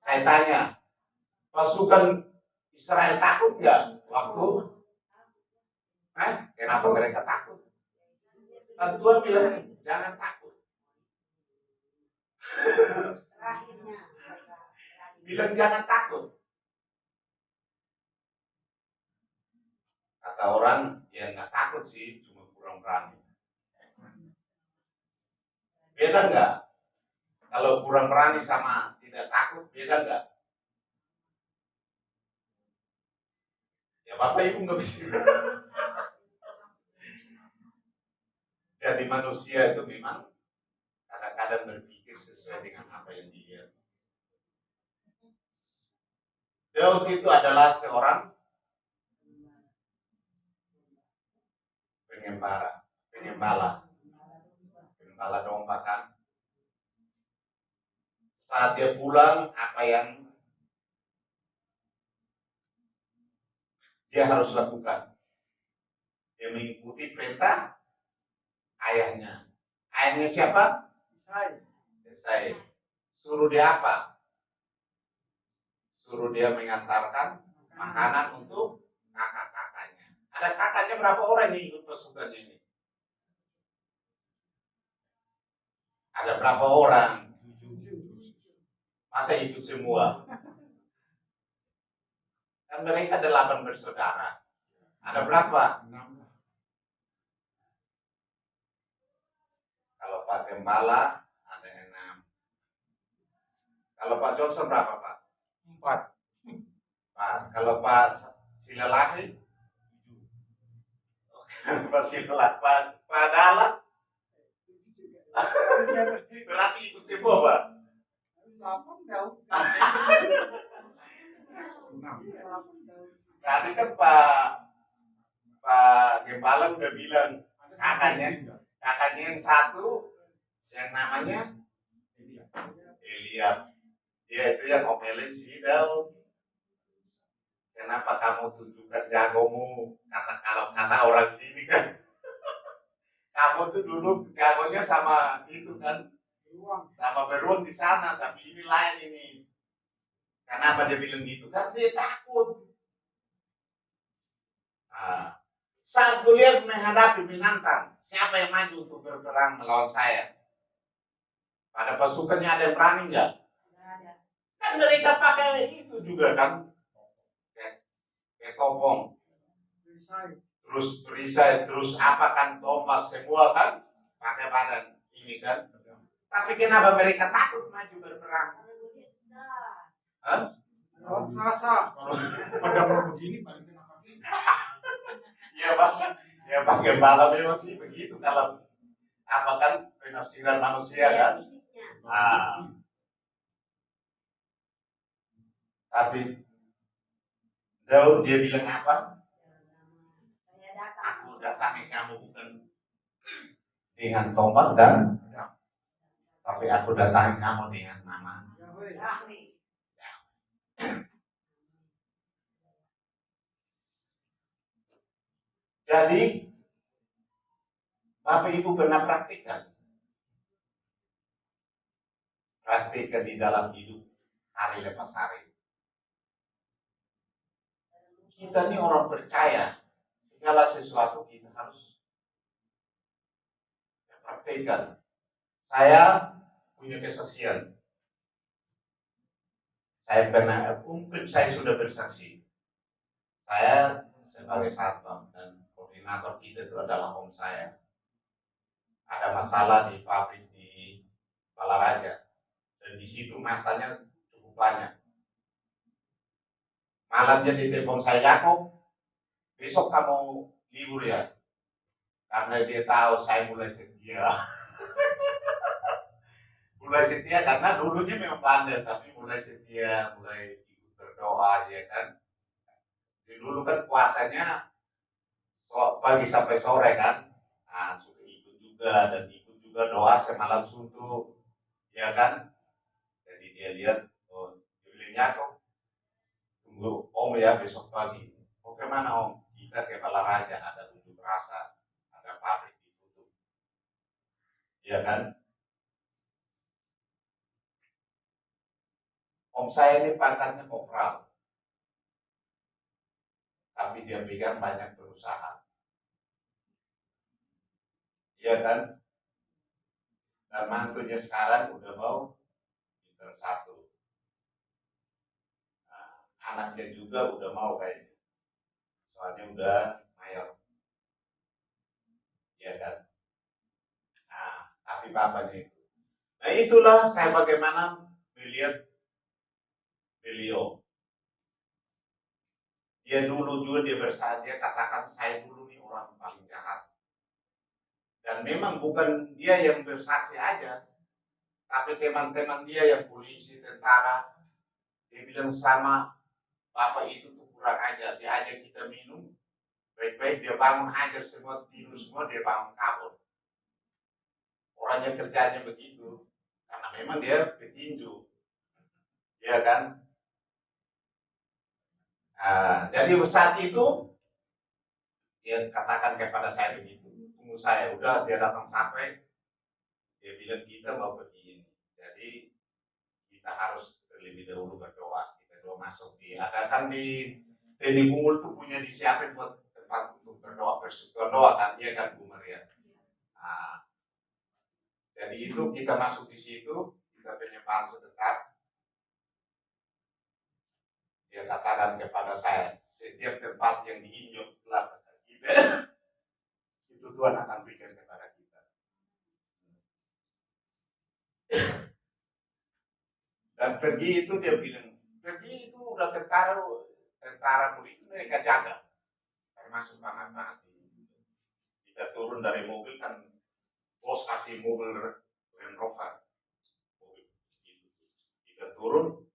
Saya tanya, pasukan Israel takut nggak waktu? Kenapa mereka takut? Kan Tuhan bilang jangan takut. Bilang jangan takut. Kata orang ya nggak takut sih, cuma kurang berani. Beda nggak? Kalau kurang berani sama tidak takut, beda nggak? Ya Bapak Ibu nggak bisa. Jadi manusia itu memang kadang-kadang berpikir sesuai dengan apa yang dilihat. Daud itu adalah seorang pengembala domba kan. Saat dia pulang, apa yang dia harus lakukan? Dia mengikuti perintah ayahnya. Ayahnya siapa? Yesai. Suruh dia apa? Suruh dia mengantarkan makanan untuk kakak-kakaknya. Ada kakaknya berapa orang yang ikut pasukan ini? Ada berapa orang? Masa ikut semua? Kan mereka 8 bersaudara. Ada berapa? 6. Kalau Pak Gembala ada 6. Kalau Pak Johnson berapa Pak? 4. Kalau Pak Silalahi? 7. Pak Silalahi, Pak Dala? Berarti ikut semua Pak? 8 jauh. Tadi kan Pak Gembala udah bilang kakaknya yang satu yang namanya Eliab. Dia itu yang omelin si Daud. Kenapa kamu tunjukkan jagomu? Kalau kata orang sini kan, kamu tuh dulu jagonya sama itu kan, sama beruang di sana, tapi ini lain ini. Kenapa dia bilang gitu? Kan dia takut. Saat Goliat menghadapi menantang, siapa yang maju untuk berperang melawan saya? Pada pasukannya ada yang berani nggak? Kan mereka pakai itu juga kan, kayak topong, terus perisai, terus apa kan tombak semua kan, pakai badan ini kan. Tapi kenapa mereka takut maju berperang? Sasa. Pada begini paling kenapa? Ya Pak Gembala memang sih begitu kalau apa kan penafsiran manusia kan. Tapi Daud dia bilang apa? Aku datangi kamu bukan dengan tombak dan tapi aku datangi kamu dengan nama. Jadi Bapak Ibu pernah praktikkan di dalam hidup hari lepas hari. Kita ini orang percaya, segala sesuatu kita harus praktikkan. Saya punya kesaksian. Mungkin saya sudah bersaksi. Saya sebagai satpam dan koordinator koordinator kita itu adalah om saya. Ada masalah di pabrik di Balaraja, dan di situ masanya cukup banyak. Malam dia ditelepon saya, Yakob, besok kamu libur ya? Karena dia tahu saya mulai setia. Mulai setia karena dulunya memang bandel, tapi mulai setia, mulai ikut berdoa, ya kan. Dulu kan puasanya pagi sampai sore kan, nah suka ikut juga, dan ikut juga doa semalam suntuk, ya kan. Jadi dia lihat, oh, dia bilang, Yakob, tunggu om ya besok pagi. Oke, mana om? Kita ke Balaraja, ada unjuk rasa, ada pabrik ditutup, ya kan. Om saya ini pangkatnya kopral, tapi dia pegang banyak perusahaan, ya kan. Dan mantunya sekarang udah mau bintang 1. Nah, anaknya juga udah mau kayaknya, soalnya udah mayor, ya kan. Nah, tapi bapaknya itu. Nah itulah saya bagaimana melihat beliau. Dia dulu juga dia bersaat, dia katakan saya dulu nih orang paling jahat. Dan memang bukan dia yang bersaksi aja, tapi teman-teman dia yang polisi, tentara, dia bilang sama bapak itu tuh kurang ajar, dia ajak kita minum, baik-baik dia bangun hajar semua, tidur semua, dia bangun kabur. Orangnya kerjanya begitu, karena memang dia petinju, ya kan. Nah, jadi saat itu dia katakan kepada saya begitu, tunggu saya, udah dia datang sampai, dia bilang kita mau pergi ini, jadi kita harus terlebih dahulu berdoa. Kita doa masuk di, ada kan di Teni Bungul tuh punya disiapin buat tempat untuk berdoa, persekutuan doa kan, dia kan Bu Maria. Nah, jadi itu kita masuk di situ, kita penyembah sedekat. Dia katakan kepada saya, setiap tempat yang diinjak telah kita, itu Tuhan akan berikan kepada kita. Dan pergi itu dia bilang, pergi itu udah tentara murid itu mereka jaga, termasuk banget. Kita turun dari mobil kan, bos kasih mobil Land Rover, mobil gitu. Kita turun,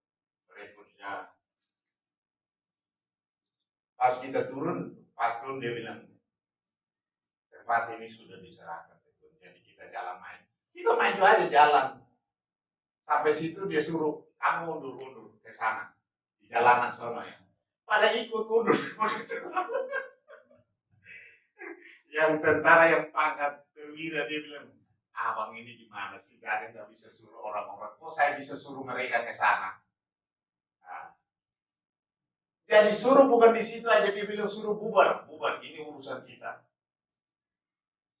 rekrutnya. Pas kita turun dia bilang, tempat ini sudah diserahkan. Jadi kita jalan main. Kita maju aja jalan. Sampai situ dia suruh, kamu undur ke sana. Di jalanan sono ya. Pada ikut undur. Yang tentara yang pangkat perwira dia bilang, abang ini gimana sih? Gak bisa suruh orang-orang. Kok saya bisa suruh mereka ke sana? Nah, jadi suruh bukan di situ aja, dia bilang suruh bubar, ini urusan kita.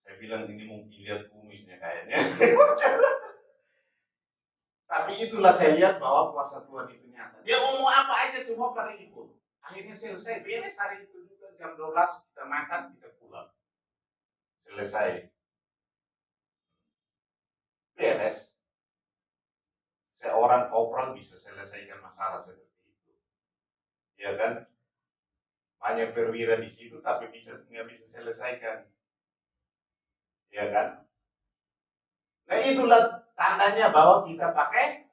Saya bilang ini mungkin lihat kumisnya kayaknya. Tapi itulah saya lihat bahwa kuasa Tuhan itu nyata. Dia ngomong apa aja semua pada ikut. Akhirnya selesai, beres hari itu juga jam 12 kita makan, kita pulang. Selesai. Beres. Seorang kopral bisa selesaikan masalah seperti itu. Ya kan? Banyak perwira di situ tapi nggak bisa selesaikan. Ya kan? Nah itulah tandanya bahwa kita pakai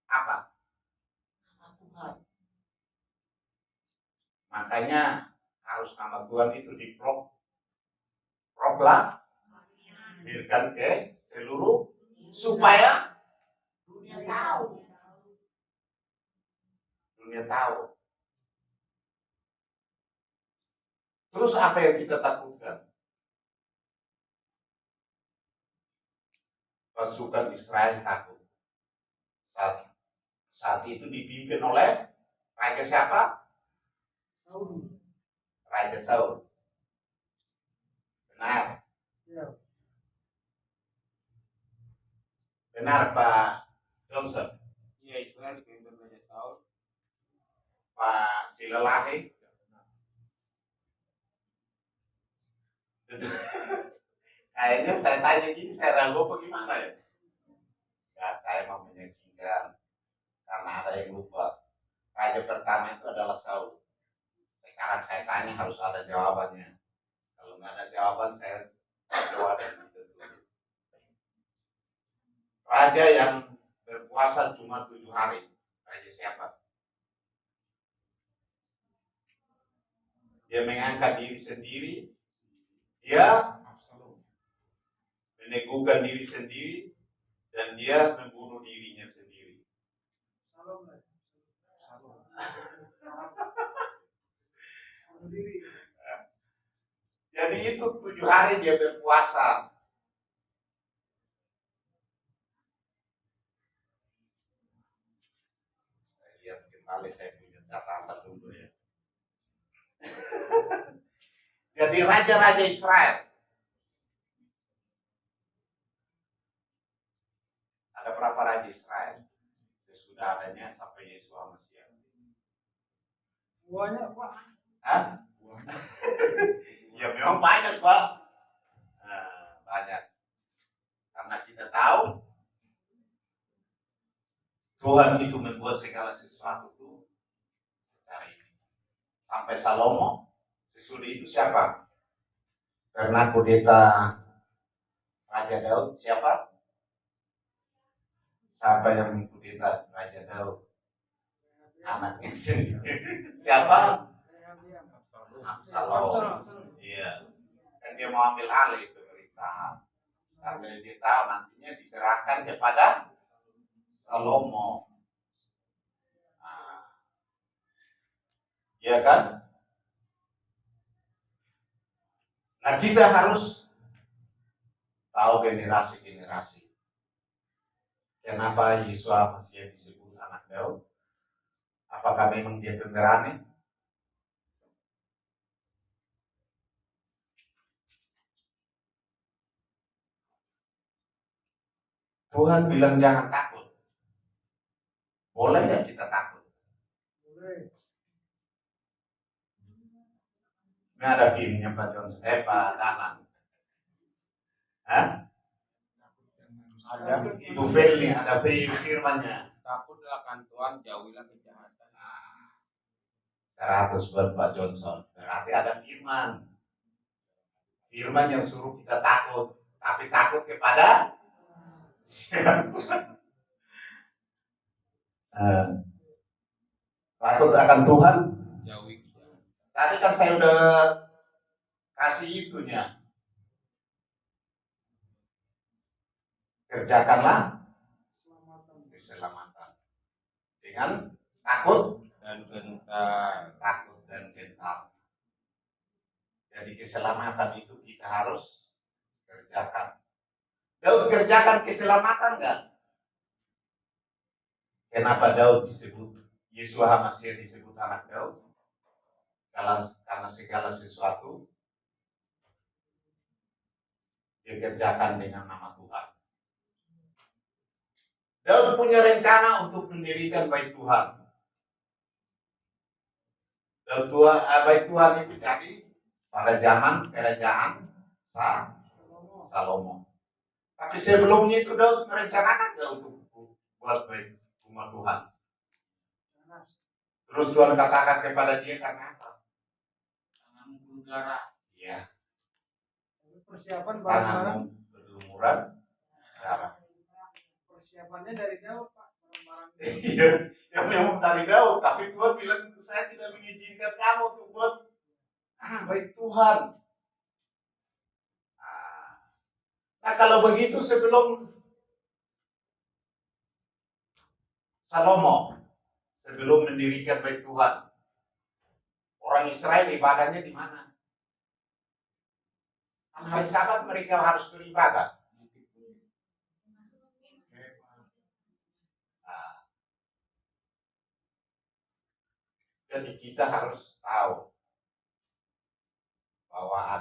apa? Nama Tuhan. Makanya harus nama Tuhan itu diproklamirkan ke seluruh supaya dunia tahu. Dunia tahu. Terus apa yang kita takutkan? Pasukan Israel takut. Saat itu dipimpin oleh raja siapa? Raja Saul. Benar. Benar Pak Johnson. Iya, Israel dipimpin Raja Saul. Pak Silalahi. Kayaknya saya tanya gini, saya ragu apa gimana ya? Ya, saya mau meyakinkan karena ada yang lupa. Raja pertama itu adalah Saul. Sekarang saya tanya harus ada jawabannya. Kalau nggak ada jawaban, saya jawab gitu. Raja yang berpuasa cuma 7 hari. Raja siapa? Dia mengangkat diri sendiri. Dia meneguhkan diri sendiri. Dan dia membunuh dirinya sendiri. Jadi itu 7 hari dia berpuasa. Saya lihat kembali, saya punya catatan dulu ya. Jadi raja-raja Israel. Ada berapa raja Israel? Sesudah adanya sampai Yesus Masiah. Banyak Pak. Hah? Ya memang banyak Pak. Nah, banyak. Karena kita tahu Tuhan itu membuat segala sesuatu itu dari sampai Salomo. Sesudah itu siapa? Karena kudeta Raja Daud siapa? Siapa yang mengkudeta Raja Daud? Anaknya sendiri. Siapa? Absalom. Iya. Dan dia mau ambil alih pemerintahan. Karena dia tahu nantinya diserahkan kepada Salomo. Nah, iya kan? Nah, kita harus tahu generasi-generasi. Kenapa Yesus Masiah disebut anak Daud? Apakah memang dia pemberani? Tuhan bilang jangan takut. Boleh ya kita takut? Ini ada filmnya Pak Johnson, Pak Danan. Hah? Ada Ibu Feli, ada firmannya. takutlah akan Tuhan, jauhilah kejahatan. 100 buat Pak Johnson. Berarti ada firman. Firman yang suruh kita takut. Tapi takut kepada takut akan Tuhan. Jauhi kejahatan. Tadi kan saya udah kasih itunya. Kerjakanlah keselamatan dengan takut Dan gentar. takut dan gentar. Jadi keselamatan itu kita harus kerjakan. Daud kerjakan keselamatan enggak? Kenapa Daud disebut Yesus Masiah disebut anak Daud? Karena segala sesuatu dia kerjakan dengan nama Tuhan. Daud punya rencana untuk mendirikan bait Tuhan. Bait Tuhan itu jadi pada zaman kerajaan Salomo. Tapi sebelumnya itu Daud merencanakan enggak untuk buat bait rumah Tuhan. Terus Tuhan katakan kepada dia karena apa? Tanganmu berdarah. Ya, Persiapan tanganmu berlumuran darah. Persiapannya dari Daud Pak. Barang-barang Iya, yang memang dari Daud, tapi Tuhan bilang saya tidak mengizinkan kamu untuk buat baik Tuhan. Nah kalau begitu sebelum Salomo, sebelum mendirikan bait Tuhan, orang Israel ibadahnya di mana? Kan hari Sabat mereka harus beribadah. Jadi kita harus tahu bahwa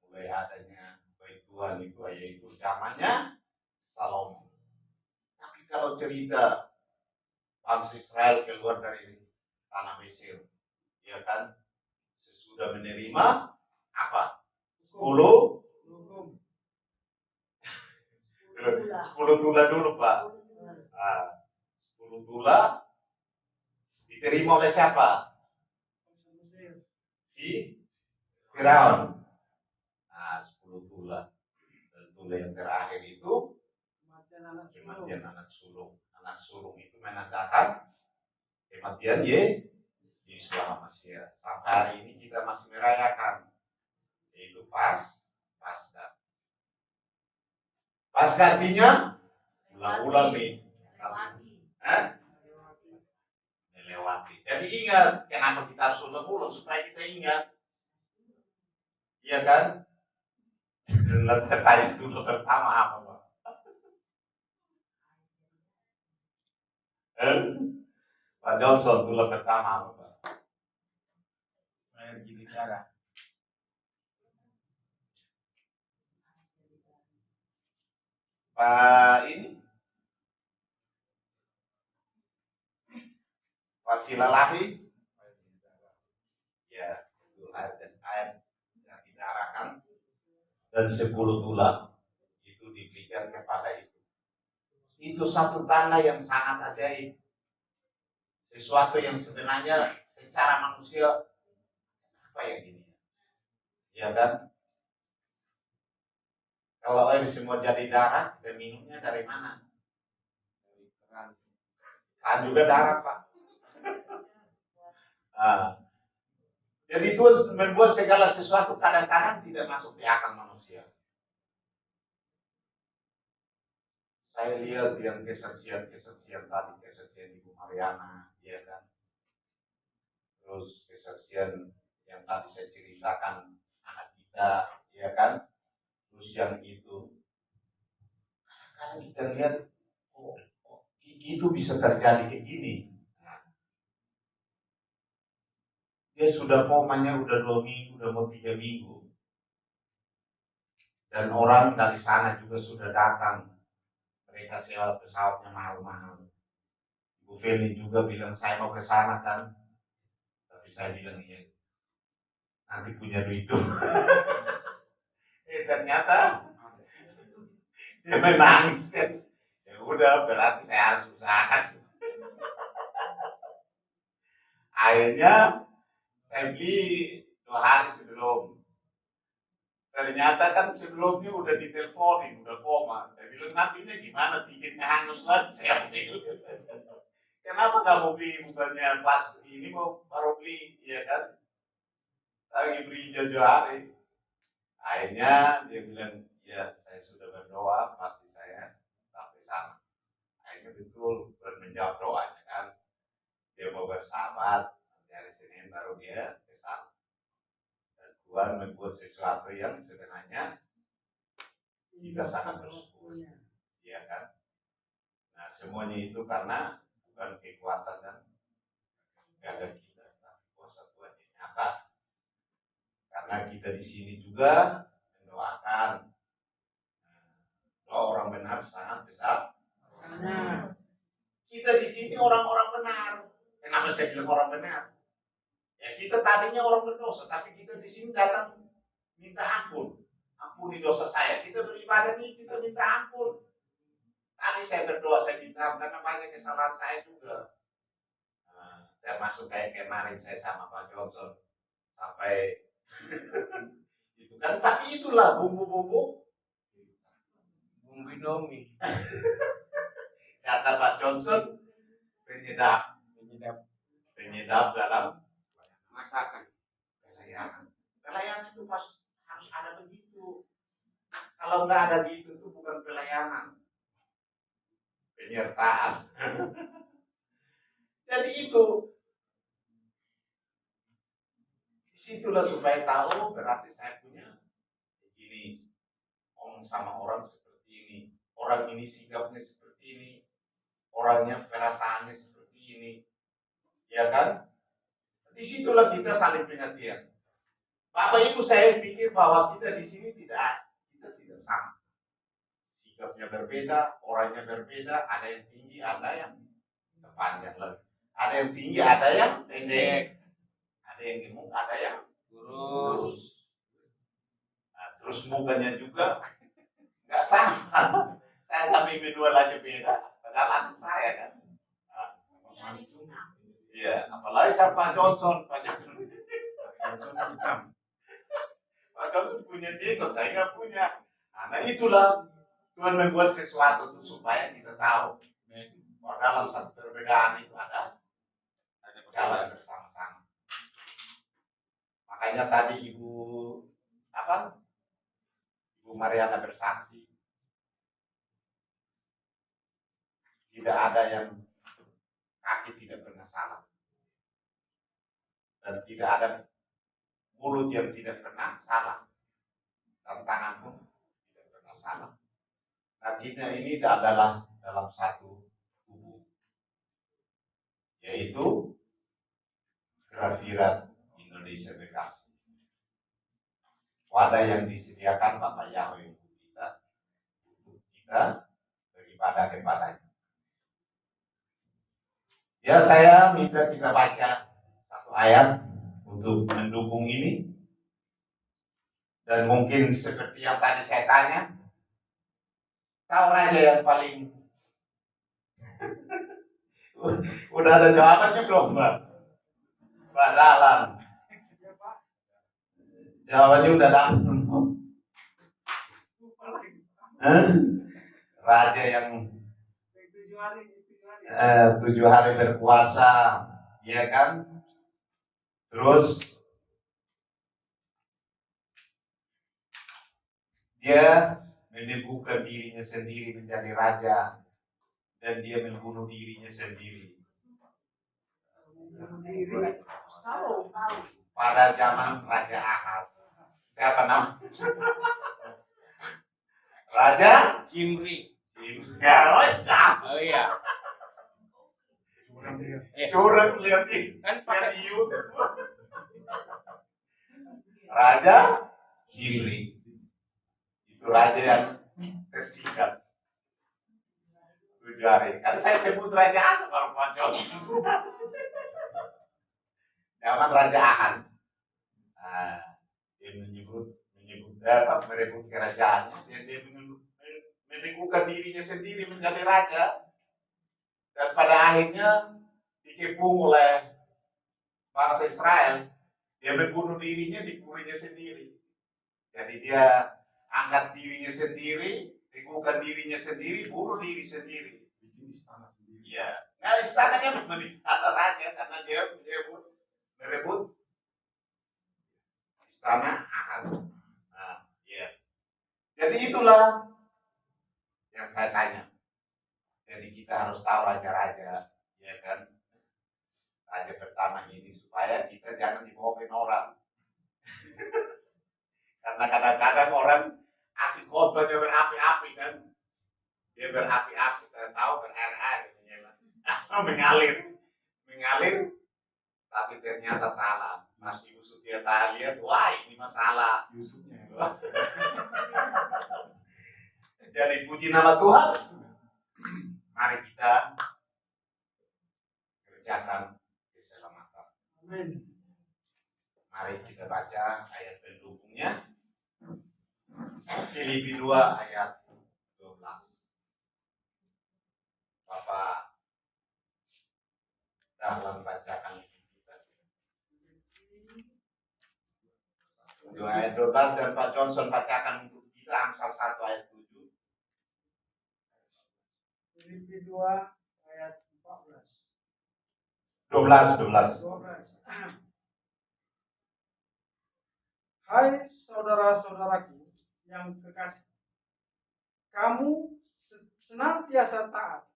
mulai adanya bait Tuhan itu yaitu zamannya Salomo. Tapi kalau cerita bangsa Israel keluar dari tanah Mesir, ya kan, sesudah menerima apa? 10 Hukum. 10 tula dulu Pak. Nah, 10 tula diterima oleh siapa? Mesir. Si Firaun. Nah, 10 tula. Dan tula yang terakhir itu Kematian anak sulung. kematian anak sulung. Anak sulung itu menandakan kematian Yesus Mesir. Sampai hari ini kita masih merayakan, yaitu Paskah. Paskah artinya ulang-ulang nih. Melewati. Jadi ingat, kenapa kita harus ulang-ulang supaya kita ingat. Iya kan? Jelas saya itu pertama apa Pak? Pak Johnson itu pertama apa Pak? Air jadi darah. Pak ini Pak Silalahi, ya itu air yang diarahkan dan 10 tulang itu diberikan kepada itu. Itu satu tanda yang sangat ajaib, sesuatu yang sebenarnya secara manusia apa ya gini, ya kan? Kalau air semua jadi darah, kita minumnya dari mana? Dari keran. Kan juga darah Pak. Nah, jadi Tuhan membuat segala sesuatu kadang-kadang tidak masuk di akal manusia. Saya lihat yang kesaksian tadi, kesaksian Ibu Mariana, ya kan. Terus kesaksian yang tadi saya ceritakan anak kita, ya kan. Terus yang itu, kadang-kadang kita lihat, oh, itu bisa terjadi kayak gini. Dia sudah komanya udah 2 minggu, udah mau 3 minggu. Dan orang dari sana juga sudah datang. Mereka sewa pesawatnya mahal-mahal. Bu Feli juga bilang saya mau ke sana kan. Tapi saya bilang iya. Nanti punya duit dulu. Ternyata dia menangis kan. Ya udah berarti saya harus usahakan. Akhirnya saya beli 2 hari sebelum. Ternyata kan sebelumnya udah diteleponin, udah koma. Saya bilang nantinya gimana, tiketnya hangus lagi. Saya ambil. Kenapa kamu beli, bukannya pas ini mau baru beli, ya kan? Lagi beli jauh-jauh hari. Akhirnya dia bilang, ya saya sudah berdoa, pasti saya sampai sana. Akhirnya betul menjawab doanya kan. Dia mau bersahabat, hari Senin baru dia ke sana. Dan Tuhan membuat sesuatu yang sebenarnya kita sangat bersyukur, ya kan? Nah semuanya itu karena bukan kekuatan dan gagah kita, tapi kuasa Tuhan yang nyata. Karena kita di sini juga mendoakan doa orang benar sangat besar. Kita di sini orang-orang benar. Kenapa saya bilang orang benar? Ya kita tadinya orang berdosa, tapi kita di sini datang minta ampun. Ampuni dosa saya. Kita beribadah nih, kita minta ampun. Tadi saya berdoa, saya minta karena banyak kesalahan saya juga. Termasuk kayak kemarin saya sama Pak Johnson sampai itu kan, tapi itulah bumbu-bumbu Indomie. kata Pak Johnson penyedap dalam Masakan. pelayanan itu harus ada begitu. Kalau nggak ada gitu itu bukan pelayanan, penyertaan. Jadi itu disitulah supaya tahu berarti saya punya begini, ngomong sama orang seperti ini, orang ini sikapnya seperti ini, orangnya perasaannya seperti ini, ya kan? Disitulah kita saling pengertian. Bapak Ibu, saya pikir bahwa kita di sini kita tidak sama. Sikapnya berbeda, orangnya berbeda, ada yang tinggi, ada yang panjang lagi. Ada yang tinggi, ada yang pendek. Ada yang gemuk, ada yang Lurus. Nah, terus mukanya juga nggak sama. Saya sampai berdua aja beda, padahal anak saya kan. Nah, iya, apalagi sama Pak Johnson, Pak Johnson hitam. Pak Johnson punya jenggot, saya nggak punya. Nah itulah Tuhan membuat sesuatu itu supaya kita tahu bahwa dalam satu perbedaan itu ada jalan bersama-sama. Makanya tadi Ibu Mariana bersaksi, tidak ada yang kaki tidak pernah salah dan tidak ada mulut yang tidak pernah salah dan tangan pun tidak pernah salah. Nah kita ini adalah dalam satu tubuh, yaitu Grafirat Indonesia Bekasi, wadah yang disediakan Bapak Yahweh untuk kita beribadah kepadanya. Ya, saya minta kita baca satu ayat untuk mendukung ini. Dan mungkin seperti yang tadi saya tanya, tahu raja yang paling udah ada jawabannya belum, Mbak? Pak Dalan. Jawabannya udah dalam. Raja yang 7 hari berpuasa, ya kan? Terus dia meneguhkan dirinya sendiri menjadi raja dan dia membunuh dirinya sendiri. Pada zaman Raja Ahaz. Siapa nama? Raja Jimri. Ya, Oh iya. curang lihat di Kan pakai YouTube. Raja Jimri. Itu raja yang tersingkat 7 hari. Kan saya sebut Raja Ahaz baru muncul. Zaman Raja Ahaz. Dia merebut kerajaannya dan dia meneguhkan dirinya sendiri menjadi raja, dan pada akhirnya dikepung oleh bangsa Israel. Dia membunuh dirinya di purinya sendiri. Jadi dia angkat dirinya sendiri, teguhkan dirinya sendiri, bunuh diri sendiri. Bikin istana sendiri. Iya. Nah, istananya bukan istana raja karena dia merebut istana Ahaz. Nah, ya. Jadi itulah yang saya tanya. Jadi kita harus tahu raja-raja, ya kan? Raja pertama ini supaya kita jangan dibohongin orang. Karena kadang-kadang orang asik khotbahnya berapi-api kan. Dia berapi-api, saya tahu berair-air, mengalir, tapi ternyata salah. Mas Yusuf dia lihat, wah ini masalah Yusufnya. Jadi puji nama Tuhan. Mari kita kerjakan keselamatan. Amin. Mari kita baca ayat pendukungnya. Filipi 2 ayat 12. Bapak dalam bacakan kita. 2 ayat 12 dan Pak Johnson bacakan untuk kita Amsal 1 ayat 7. Filipi 2 ayat 14. 12. Hai saudara-saudaraku yang kekasih, kamu senantiasa taat.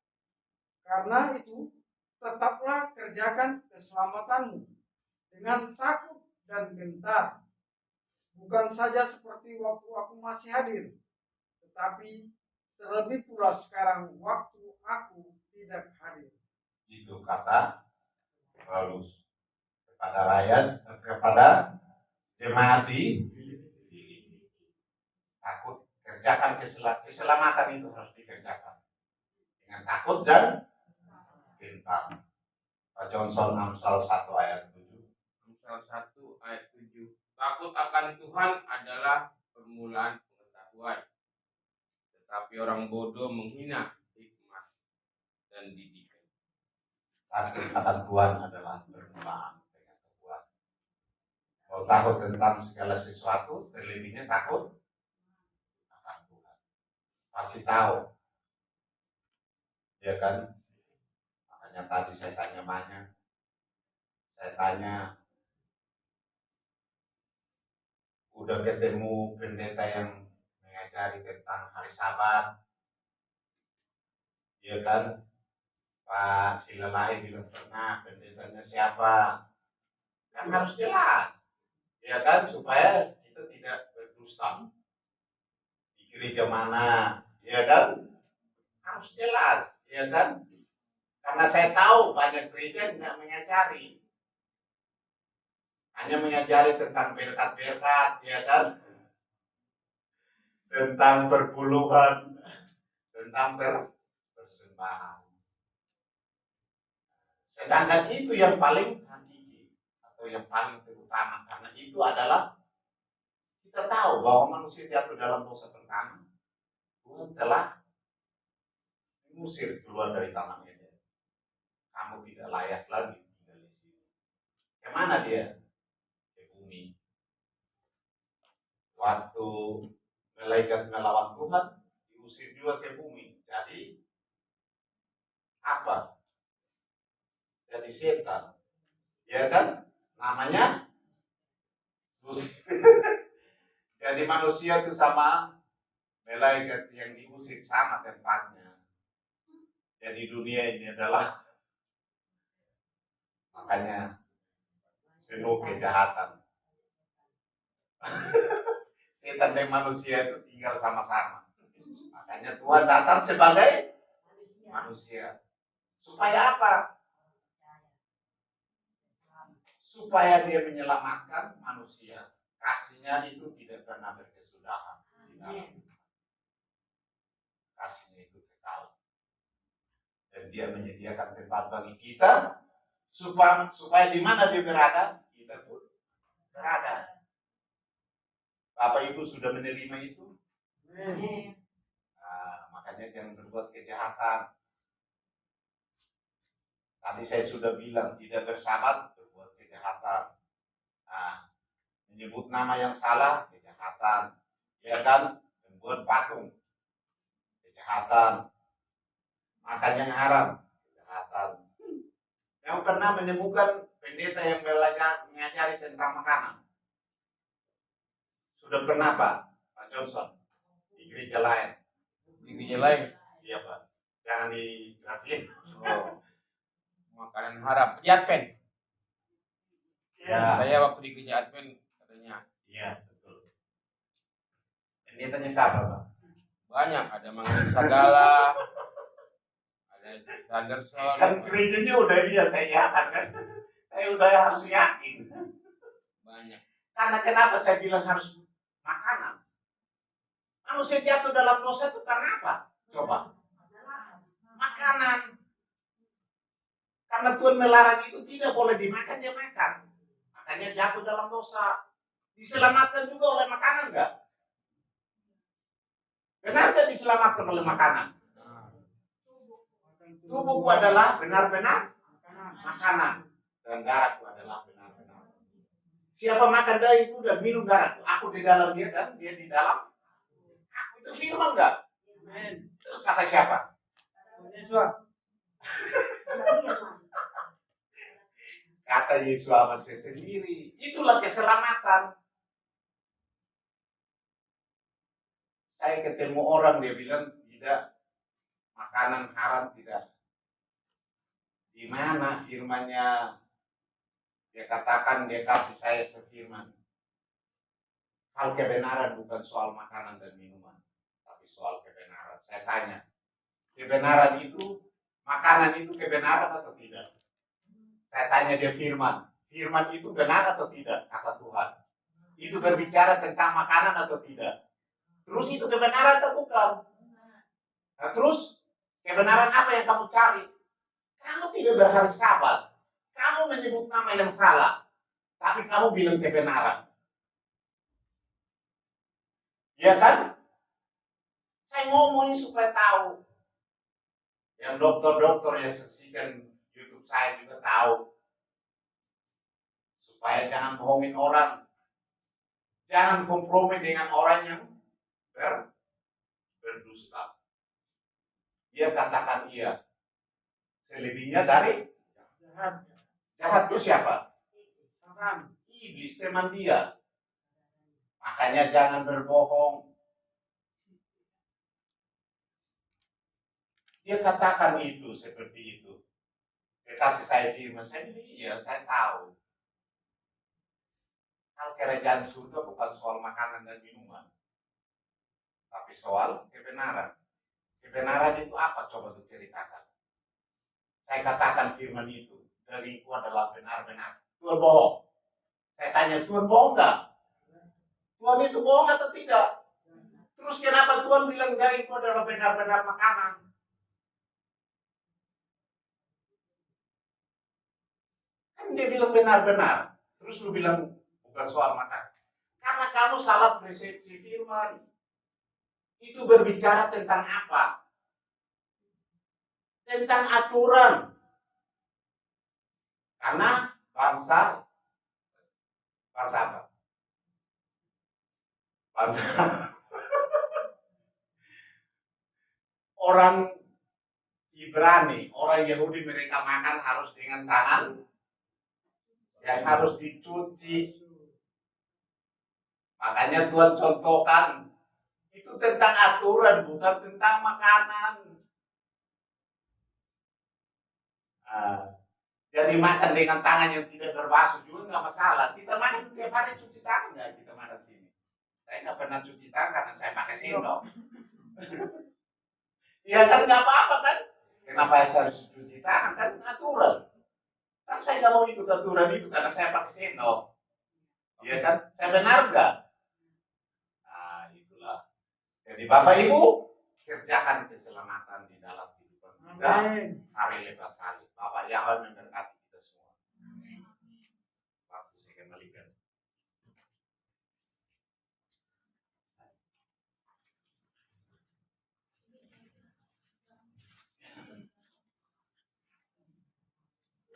Karena itu, tetaplah kerjakan keselamatanmu dengan takut dan gentar. Bukan saja seperti waktu aku masih hadir, tetapi terlebih pula sekarang waktu aku tidak hadir. Itu kata Paulus kepada jemaat di Filipi. Takut, kerjakan keselamatan itu harus dikerjakan dengan takut dan gentar. Pak Johnson Amsal 1 ayat 7. Amsal 1 ayat 7. Takut akan Tuhan adalah permulaan pengetahuan, tetapi orang bodoh menghina hikmah dan didikan. Takut akan Tuhan adalah permulaan pengetahuan. Kalau takut tentang segala sesuatu, terlebihnya takut akan Tuhan. Pasti tahu, ya kan? Makanya tadi saya tanya banyak. Saya tanya, udah ketemu pendeta yang mengajari tentang hari Sabat, ya kan? Pak Silalahi bilang pernah, pendetanya siapa? Kan harus jelas, ya kan? Supaya kita tidak berdusta di gereja mana, ya kan? Harus jelas, ya kan? Karena saya tahu banyak gereja tidak mengajari, hanya mengajari tentang berkat-berkat, ya kan? Tentang perpuluhan, tentang persembahan. Sedangkan itu yang paling hakiki atau yang paling terutama, karena itu adalah kita tahu bahwa manusia jatuh dalam dosa pertama, Tuhan telah mengusir keluar dari taman Eden. Kamu tidak layak lagi tinggal di sini. Kemana dia? Ke bumi. Waktu malaikat melawan Tuhan, diusir juga ke bumi. Jadi apa? Jadi setan, ya kan? Namanya jadi manusia itu sama malaikat yang diusir sama tempatnya. Jadi dunia ini adalah makanya penuh kejahatan. Setan dan manusia itu tinggal sama-sama. Makanya Tuhan datang sebagai manusia. Supaya apa? Supaya dia menyelamatkan manusia. Kasihnya itu tidak pernah berkesudahan. Kasihnya itu kekal. Dan dia menyediakan tempat bagi kita supaya di mana dia berada, kita pun berada. Bapak Ibu sudah menerima itu? Nah, makanya jangan berbuat kejahatan. Tadi saya sudah bilang tidak bersahabat berbuat kejahatan. Nah, menyebut nama yang salah kejahatan, ya kan? Membuat patung kejahatan, makan yang haram kejahatan. Yang pernah menemukan pendeta yang belajar mengajari tentang makanan? Sudah pernah Pak Johnson di gereja lain? Di gereja lain, Iya Pak, jangan di grafik. oh, makanan haram. Di Advent. Ya, Saya waktu di gereja Advent katanya iya betul. Pendetanya siapa Pak? banyak, ada Mangun Sagala, ada Sanderson. Kan gerejanya udah iya saya yakin kan. Saya udah harus yakin. Banyak. Karena kenapa saya bilang harus makanan? Manusia jatuh dalam dosa itu karena apa? Coba. Makanan. Karena Tuhan melarang itu tidak boleh dimakan, dia makan. Makanya jatuh dalam dosa. Diselamatkan juga oleh makanan enggak? Benar tidak diselamatkan oleh makanan? Tubuhku adalah benar-benar makanan. Dan darahku adalah benar-benar. Siapa makan dagingku dan minum darahku, aku di dalam dia dan dia di dalam aku. Itu firman enggak? Terus kata siapa? Yesus. Kata Yesus sama saya sendiri. Itulah keselamatan. Saya ketemu orang dia bilang tidak, makanan haram tidak. Di mana firmannya? Dia katakan dia kasih saya sefirman. Hal kebenaran bukan soal makanan dan minuman, tapi soal kebenaran. Saya tanya, kebenaran itu, makanan itu kebenaran atau tidak? Saya tanya dia firman. Firman itu benar atau tidak? Kata Tuhan. Itu berbicara tentang makanan atau tidak? Terus itu kebenaran atau bukan? Nah, terus kebenaran apa yang kamu cari? Kamu tidak berhari Sabat. Kamu menyebut nama yang salah. Tapi kamu bilang kebenaran. Ya kan? Saya ngomongin supaya tahu. Yang dokter-dokter yang saksikan YouTube saya juga tahu. Supaya jangan bohongin orang. Jangan kompromi dengan orang yang berdusta. Dia katakan iya. Selebihnya dari Jahat. jahat itu siapa? Setan. Iblis teman dia. Makanya jangan berbohong. Dia katakan itu seperti itu. Dia kasih saya firman. Saya bilang iya, saya tahu. Hal kerajaan surga bukan soal makanan dan minuman. Tapi soal kebenaran. Kebenaran itu apa? Coba diceritakan. Saya katakan firman itu. Dariku adalah benar-benar. Tuhan bohong. Saya tanya, Tuhan bohong nggak? Tuhan itu bohong atau tidak? Terus kenapa Tuhan bilang dariku adalah benar-benar makanan? Kan dia bilang benar-benar. Terus lu bilang bukan soal makan. Karena kamu salah persepsi firman. Itu berbicara tentang apa? Tentang aturan. Karena bangsa apa? Bangsa orang Ibrani, orang Yahudi mereka makan harus dengan tangan yang harus dicuci. Makanya Tuhan contohkan itu tentang aturan, bukan tentang makanan. Jadi makan dengan tangan yang tidak berbasuh juga nggak masalah. Kita makan tiap hari cuci tangan nggak? Kita makan sini. Saya nggak pernah cuci tangan karena saya pakai sendok. Iya kan nggak apa-apa kan? Kenapa saya harus cuci tangan? Kan aturan. Kan saya nggak mau ikut aturan itu karena saya pakai sendok. Iya kan? Saya benar nggak? Nah itulah. Jadi Bapak Ibu kerjakan keselamatan di dalam kehidupan kita hari lepas hari. Bapak Yahweh memberkati kita semua. Waktu saya kembalikan.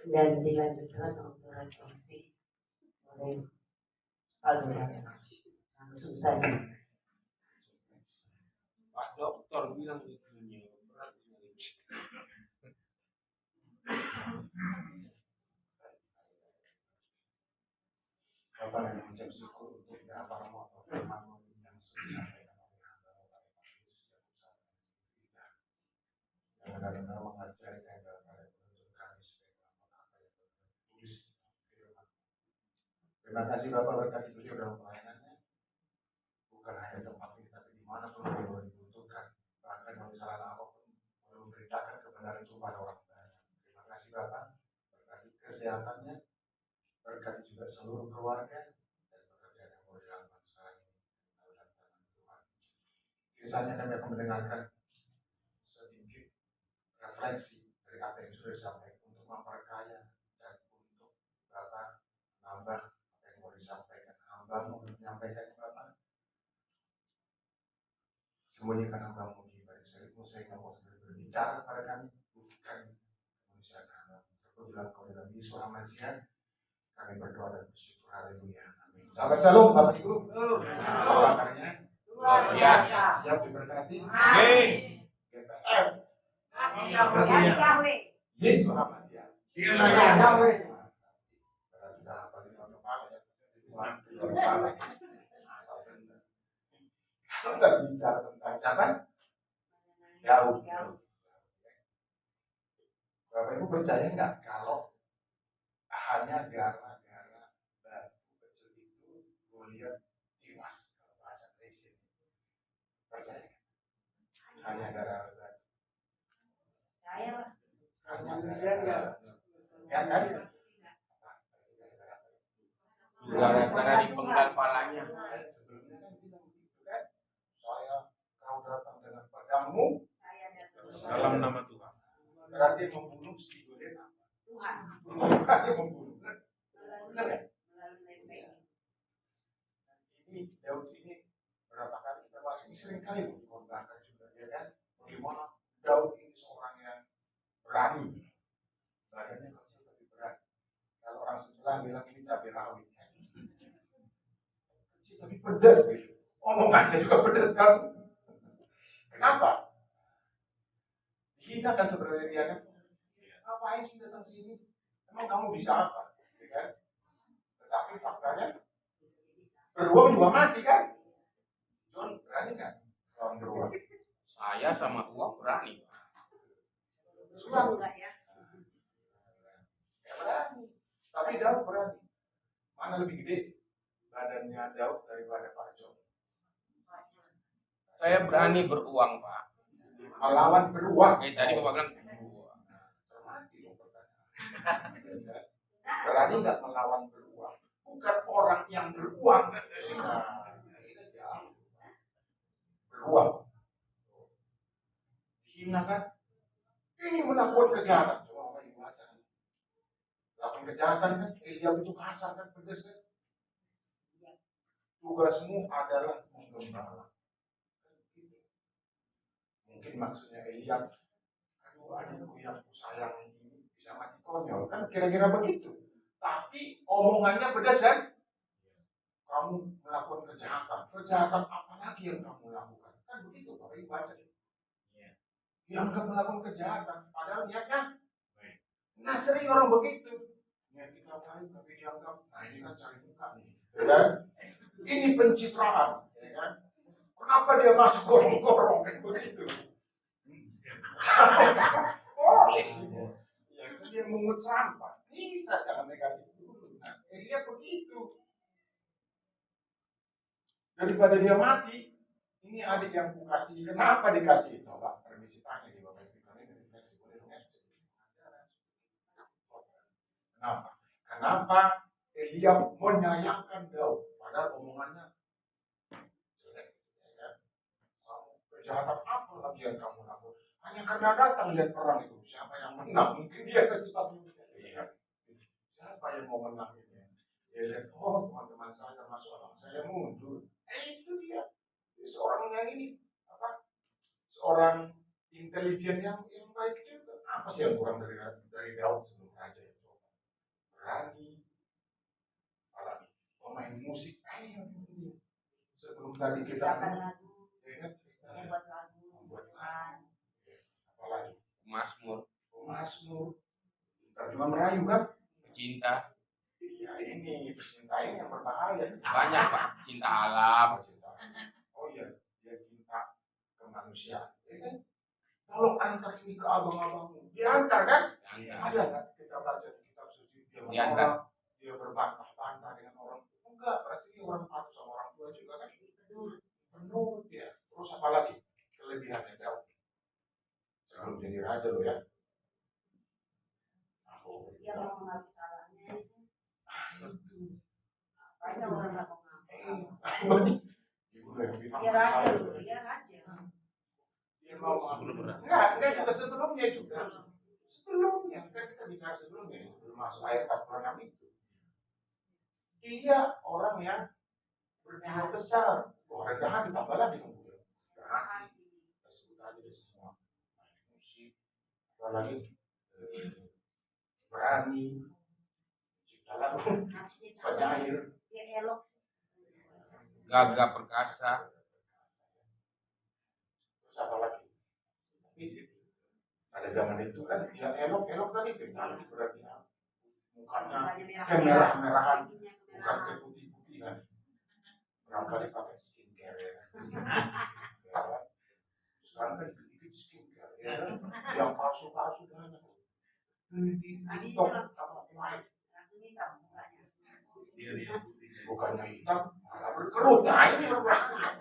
Dan dilanjutkan untuk refleksi oleh Alura. Langsung saja. Pak dokter bilang itu berat. Bapak yang mengucap syukur untuk dahafaramu atau firmanmu yang sudah disampaikan oleh hamba-Mu pada Paulus yang benar-benar mengajari dan benar-benar menuntun kami supaya melakukan apa yang tertulis dalam firman. Terima kasih Bapak berkati beliau dalam pelayanannya. Bukan hanya tempat ini, tapi dimanapun beliau dibutuhkan. Bahkan kalau misalnya apapun, beliau memberitakan kebenaran itu pada orang banyak. Terima kasih Bapak. Berkati kesehatannya, berkati juga seluruh keluarga dan pekerjaan yang boleh dilakukan sekarang ini dalam tangan Tuhan. Misalnya kami akan mendengarkan sedikit refleksi dari apa yang sudah disampaikan untuk memperkaya dan untuk Bapak menambah apa yang boleh disampaikan. Hamba-Mu menyampaikan Bapak. Sembunyikan hamba-Mu di balik salib-Mu sehingga Mu sendiri berbicara kepada kami, bukan manusia hamba. Terpujilah Kau dalam Yesus Hamasian. Kami berdoa dan bersyukur. Haleluya. Amin. Sahabat Shalom, Bapak Ibu. Apa kabarnya? Luar biasa. Siap diberkati? Amin. GPF. Yahweh. Yesus Hamasian. Yahweh. Karena sudah hafal di dalam kepala ya. Di dalam kepala. Kalau kita bicara tentang siapa? Daud. Bapak Ibu percaya nggak kalau hanya gara-gara batu kecil itu Goliat tiwas, kalau bahasa Kristen? Percaya nggak? Hanya gara-gara batu. Saya Hanya gara-gara ya kan? Gara-gara dipenggal palanya. Sebelumnya kan bilang begitu kan? Kau datang dengan pedangmu Dalam nama Tuhan. berarti membunuh si Goliat apa? Tuhan Berarti membunuh. Benar ya? melalui Ini Daud ini berapa kali kita sering kali dikorbankan juga, ya kan? Bagaimana Daud ini seorang yang berani, badannya kecil tapi berani. Kalau orang sebelah bilang ini cabai rawit, kan? Kecil tapi pedas gitu. Omongannya juga pedas kan? Kenapa? Dihina kan sebenarnya dia kan? Ngapain sih datang sini? Emang kamu bisa apa? Ya kan? Tetapi faktanya beruang juga mati kan? John berani kan? Lawan beruang. Saya sama uang berani. Uang enggak ya? Ya berani. Tapi Daud berani. Mana lebih gede badannya Daud daripada Pak John? Saya berani beruang, Pak. Melawan beruang. Tadi Bapak bilang beruang. Termati dong pertanyaan. Berani nggak melawan beruang? Bukan orang yang beruang. Nah, ini jauh. Beruang. Dihina kan? Ini melakukan kejahatan. Coba dibaca. Melakukan kejahatan kan? Eliab itu kasar kan? Pedas kan? Tugasmu adalah menggembala. Mungkin maksudnya Eliab, aduh adikku yang kusayang ini bisa mati konyol kan kira-kira begitu. Tapi omongannya pedas kan? Kamu melakukan kejahatan apa lagi yang kamu lakukan? Kan begitu, Bapak Ibu baca. Dianggap melakukan kejahatan, padahal niatnya. Nah sering orang begitu. Niat kita baik tapi dianggap, nah ini kan cari muka nih, ya kan? Ini pencitraan, ya kan? Kenapa dia masuk gorong-gorong kayak begitu? Boleh sih, ya kan dia mengut sampah. Bisa jangan negatif dulu. Nah, dia begitu. Daripada dia mati, ini adik yang kukasih. Kenapa dikasih? Coba permisi tanya di Bapak Ibu kalian refleksi boleh dong ya? Kenapa? Kenapa Eliab menyayangkan Daud? Padahal omongannya jelek. Ya kan? Kejahatan apa lagi yang kamu lakukan? Hanya karena datang lihat perang itu. Siapa yang menang? Mungkin dia kasih tahu. Siapa yang mau menang ini? Dia lihat, oh teman-teman saya termasuk orang saya mundur. Itu dia. Seorang yang ini apa? Seorang intelijen yang baik juga. Apa sih yang kurang dari Daud sebelum raja itu? Berani, apalagi pemain musik. Sebelum tadi kita Membuat lagu. apalagi Mazmur, terjemah merayu kan? cinta. Iya ini cinta ini yang berbahaya. Banyak, Pak. Cinta alam. Oh iya, dia cinta ke manusia. Ya kan? Kalau antar ini ke abang-abangmu, diantar kan? Ada nggak kita baca di kitab suci dia menolak, dia berbantah-bantah dengan orang tua? Enggak, berarti dia orang patuh sama orang tua juga kan? Penuh dia. Terus apa lagi kelebihannya Daud? Sebelum jadi raja loh ya. Dia mau mengaku salahnya itu. Itu. Banyak orang nggak mau ngaku. Ibu yang bilang Dia raja saya. loh, dia raja. Dia mau Sebelum berani. enggak juga sebelumnya juga. Sebelumnya kan kita bicara sebelumnya sebelum masuk ayat 46 itu. Dia orang yang berjiwa besar. Orang jahat ditambah lagi kemudian. Jahat. Kita sebut aja di semua. Musik. Apalagi berani. Cipta lagu. Penyair. Dia elok. Gagah perkasa. Terus apa lagi? Pada zaman itu kan dia elok tadi cantik berarti mukanya kemerah-merahan bukan keputih-putihan. Barangkali pakai skincare ya. Sekarang kan dikit-dikit skincare ya. Yang palsu-palsu banyak. Di TikTok sama live. Bukannya hitam malah berkerut. Nah ini berbahaya.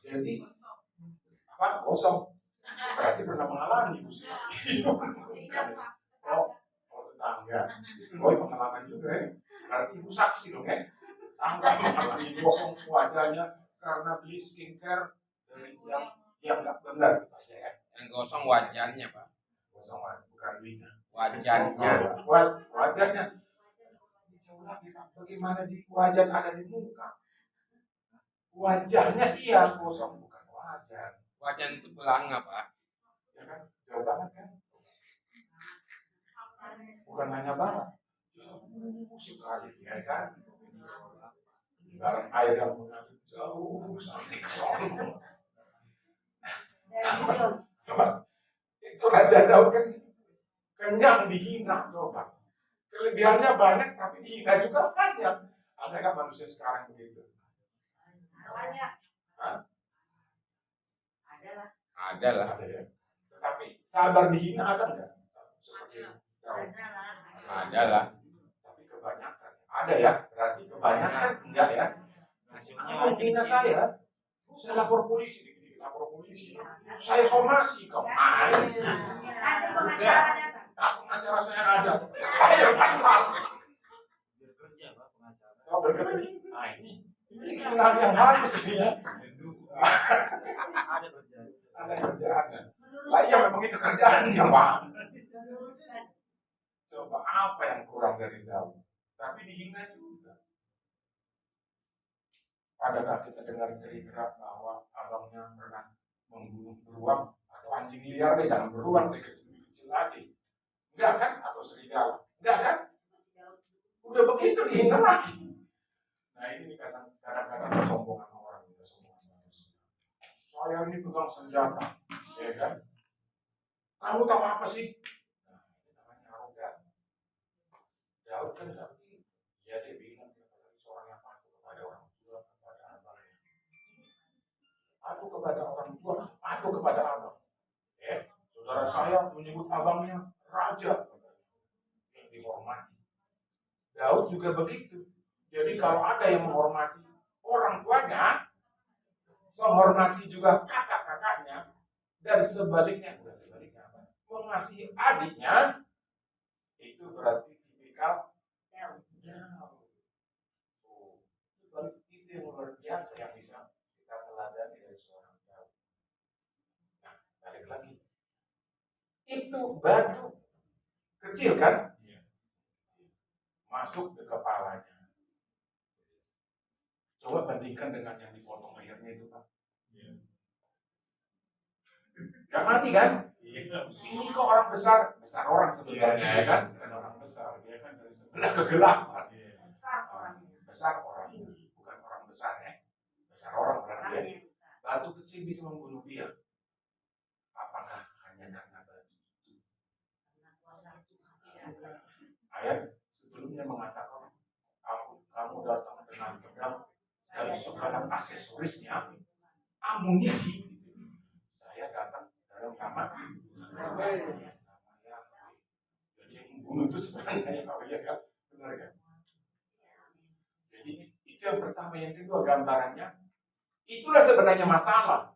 Jadi apa gosong? Berarti pernah mengalami Bu. Oh tetangga. Oh pengalaman juga ya. Berarti ibu saksi dong ya. Tetangga mengalami gosong wajahnya karena beli skincare dari yang nggak benar gitu ya. Yang gosong wajahnya, Pak. Gosong bukan duitnya. Wajahnya. Wajahnya. Jauh lagi Pak. Bagaimana di wajah ada di muka? Wajahnya iya kosong, bukan wajah. Wajan itu pelanga, Pak. Ya kan? Jauh banget kan? Bukan hanya banget. Jauh sekali, ya kan? Ibarat air yang mengalir jauh sampai ke sono. Coba, itu Raja Daud kan kenyang dihina, coba. Kelebihannya banyak, tapi dihina juga banyak. Ada nggak manusia sekarang begitu? Banyak. Hah? Ada lah. Ada lah. Ada ya. Tetapi sabar dihina ada nggak? Seperti Daud. Ada lah. Ada lah. Tapi kebanyakan ada ya. Berarti kebanyakan enggak ya. Kamu menghina saya lapor polisi, lapor polisi. Saya somasi kau. Nanti pengacara datang. Pengacara saya ada. Ayo panggil. Bekerja Pak pengacara. Kau bergerak. Nah ini hinaan yang halus ini ya. Ada kerjaan. Ada kerjaannya. Lah iya memang itu kerjaannya Pak. Meluruskan. Coba apa yang kurang dari Daud? Tapi dihina juga. Adakah kita dengar cerita bahwa abangnya pernah membunuh beruang atau anjing liar deh, jangan beruang deh, kecil lagi. Enggak kan? Atau serigala. Enggak kan? Udah begitu dihina lagi. Nah ini kadang-kadang kesombongan orang, kesombongan manusia. Saya ini pegang senjata, ya kan? Kamu tahu apa sih? Nah, ini namanya arogan. Daud kan enggak begitu. Ya dia bilang seorang yang patuh kepada orang tua, kepada abangnya. Patuh kepada orang tua, patuh kepada abang. Ya, saudara saya menyebut abangnya raja yang dihormati. Daud juga begitu. Jadi kalau ada yang menghormati orang tuanya, menghormati juga kakak-kakaknya, dan sebaliknya, bukan sebaliknya, mengasihi adiknya, itu berarti tipikal Daud. Itu yang luar biasa yang bisa kita teladani dari seorang Daud. Nah, balik lagi. Itu batu kecil kan? Masuk ke kepalanya. Coba bandingkan dengan yang dipotong lehernya itu Pak. Gak mati kan? Ini kok orang besar orang sebenarnya ya kan? Bukan orang besar, dia kan dari sebelah kegelapan. Besar orang. Besar orang, bukan orang besar ya. Besar orang berarti. Orang yang besar. Batu kecil bisa membunuh dia. Apakah hanya karena batu itu? Karena kuasa Tuhan. Ayat sebelumnya mengatakan, kamu datang dengan pedang dan segala aksesorisnya, amunisi. Saya datang dalam nama Yahweh. Jadi yang membunuh itu sebenarnya Yahweh kan? Benar kan? Jadi itu yang pertama, yang kedua gambarannya. Itulah sebenarnya masalah.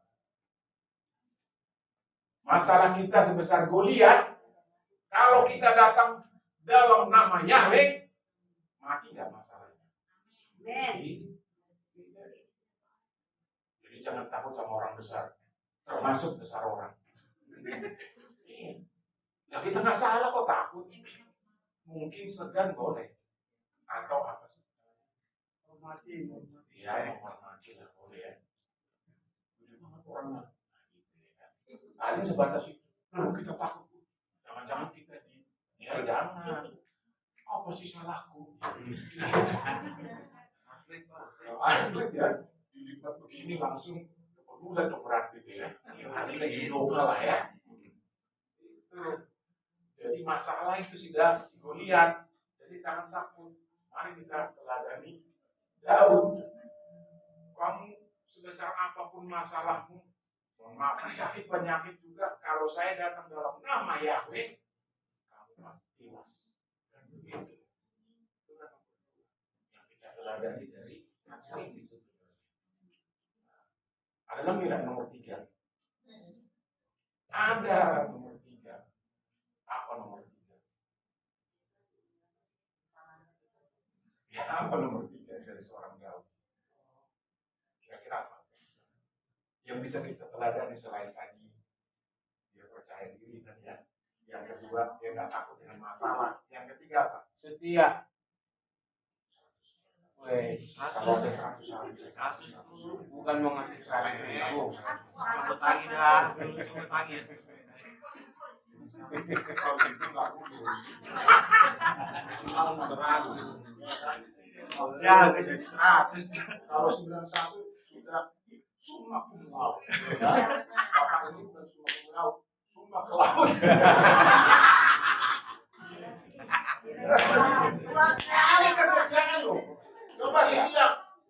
Masalah kita sebesar Goliat, kalau kita datang dalam nama Yahweh, mati nggak masalahnya. Jadi jangan takut sama orang besar, termasuk besar orang. Ya kita nggak salah kok takut. Mungkin segan boleh, atau apa sih? Hormati. Iya, yang hormati lah boleh ya. Jadi banget orangnya. Paling sebatas itu. Kita takut. Jangan-jangan kita ya jangan. Apa sih salahku? Atlet ya. Dilipat begini langsung udah dong berarti ya. Ini judoka lah ya. Jadi masalah itu si Goliat. Jadi jangan takut. Mari kita teladani Daud. Kamu sebesar apapun masalahmu, maaf sakit penyakit juga, kalau saya datang dalam nama Yahweh, kamu pasti tewas. Dan begitu. Itu yang kita teladani dari naskah ini sebenarnya. Ada lagi nggak nomor 3? Ada nomor 3. Apa nomor 3? Ya apa nomor 3 dari seorang Daud? Kira-kira apa? Yang bisa kita teladani selain tadi dia percaya diri kan ya. Yang kedua dia nggak takut dengan masalah. Yang ketiga apa? Setia. Wes, Kalau ada 100 hari, 100. bukan mau ngasih 100.000. Coba lagi dah, coba lagi. Kalau itu nggak urus. Ya, jadi 100. Kalau 91 sudah summa cum laude. Ya. Bapak ini bukan summa cum laude, summa ke laut. Ini kesediaan loh. Coba setia.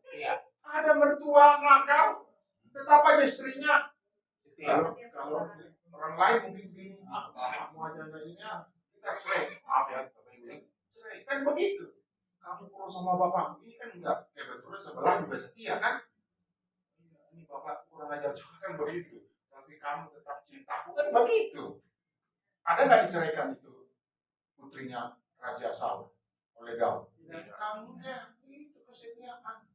Iya, Ada mertua nakal, tetap aja istrinya. setia. Kalau orang lain mungkin gini, kamu aja nggak ini, kita cerai. Maaf ya, Bapak Ibu, cerai. Kan begitu. Kamu kurang sama bapak, ini kan enggak. Betulnya sebelah juga setia kan? Ini bapak kurang ajar juga kan begitu. Tapi kamu tetap cintaku kan begitu. Ada nggak diceraikan itu putrinya Raja Saul oleh Daud? Kamu ya, itu kesetiaan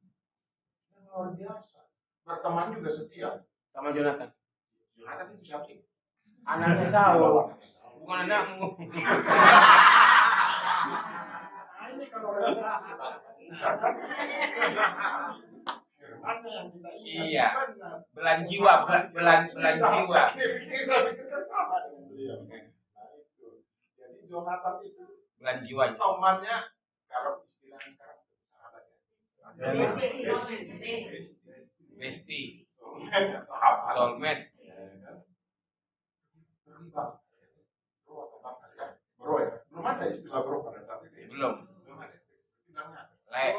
yang luar biasa. Berteman juga setia. Sama Jonathan. Jonathan itu siapa sih? Anaknya Saul, Anaknya Saul. bukan anakmu. Nah, ini kalau referensi bahasa kita kan. Firman yang kita ingat. Iya. Benar. Belan jiwa, belan jiwa. Saya pikir kan sama dengan beliau. Nah itu. Jadi Jonathan itu Belan jiwanya. temannya kalau istilahnya sekarang sahabat ya. Besti, Soulmate atau apa? soulmate. Berlibat. Bro atau bang ya? Bro ya. Belum ada istilah bro pada saat itu. Ya? Belum. Belum ada. Tidak ada. Lek.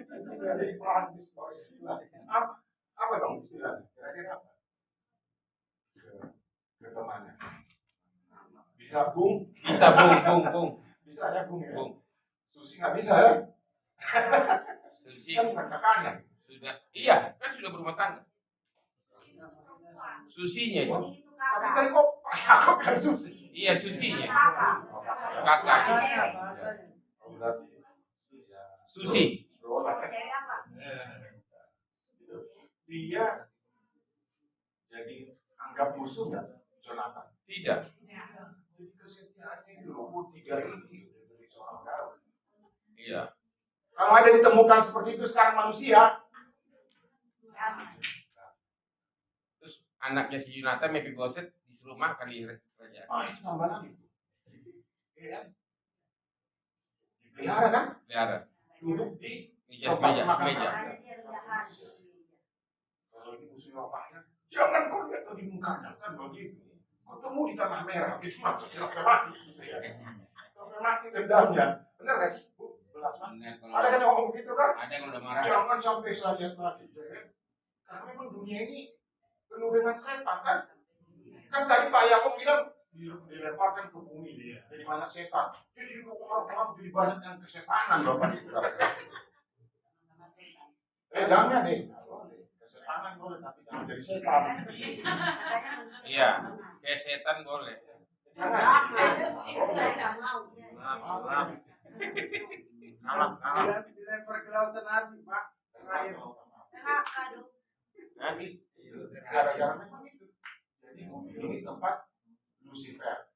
Itu dari Prancis kalau istilah. Apa dong istilahnya? Kira-kira apa? Ketemannya. Bisa bung, Bisa bung. bisa ya bung ya. Bung. Susi nggak bisa ya? Susi Kan bukan kakaknya. sudah, iya, kan sudah berumah tangga. Susinya itu. Tapi tadi kok Pak Yakob bilang Susi? Iya, susinya. Oh, Kakak. Oh, berarti ya. Susi. Bro lah ya. Dia jadi anggap musuh nggak Jonathan? Tidak. Jadi kesetiaannya itu 23 ini dari seorang Daud. Iya. Kalau ada ditemukan seperti itu sekarang manusia, Terus anaknya si Yonatan, Mephibosheth, disuruh makan di kerajaan. itu tambah lagi. Iya kan? Dipelihara kan? Pelihara. Duduk di Meja semeja. Kalau ini musuh bapaknya, jangan kau lihat di mukanya kan begitu. Ketemu di tanah merah, gitu maksudnya sampai mati. Gitu ya. Sampai mati dendamnya. Benar gak sih, Bu? Belas kan? Benar, kalau Ada kan yang ngomong begitu kan? ada yang udah marah. Jangan sampai saya lihat lagi. Ya kan? Karena memang dunia ini penuh dengan setan kan? Kan tadi Pak Yakob bilang, dilemparkan ke bumi. Jadi banyak setan. Jadi orang-orang jadi banyak yang kesetanan Bapak itu. Jangan deh. Kesetanan boleh, tapi jangan jadi setan. Iya, kayak setan boleh. Jangan. Maaf. Kalah. Dilempar ke lautan api, Pak. Terakhir. Nanti gara-gara memang itu. Jadi ini tempat Lucifer.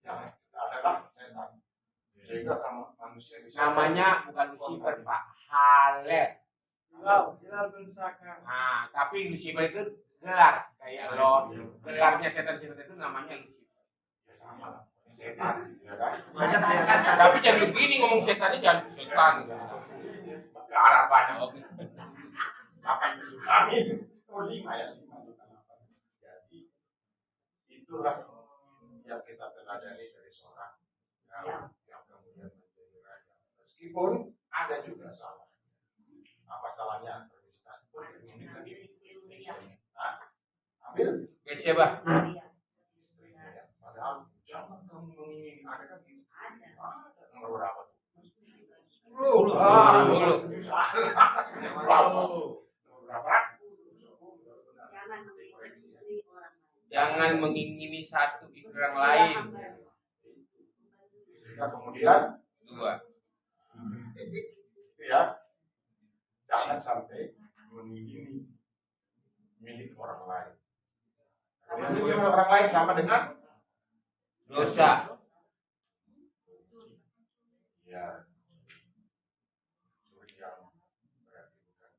Yang adalah setan. Sehingga kalau manusia bisa Namanya bukan Lucifer, Pak. Halel. Hilal bin Saka. Nah, tapi Lucifer itu gelar kayak lo. Gelarnya setan-setan itu namanya Lucifer. ya sama lah. Setan, ya kan? Banyak ya. Tapi jangan begini ngomong setannya, jangan setan. Ke arah banyak. Oke. 8 amin. Oh 5 ya 5. Jadi itulah yang kita teladani dari seorang yang kemudian menjadi raja. Meskipun ada juga salah. Apa salahnya berbicara ambil Siapa? istrinya ya. Padahal jangan kamu mengingini ada kan gitu. Ada nomor berapa? 10. Berapa? Jangan mengingini satu istri orang lain. Sehingga kemudian Dua. ya jangan sampai mengingini milik orang lain. Karena milik orang lain sama dengan Dosa. Ya, yang berarti bukan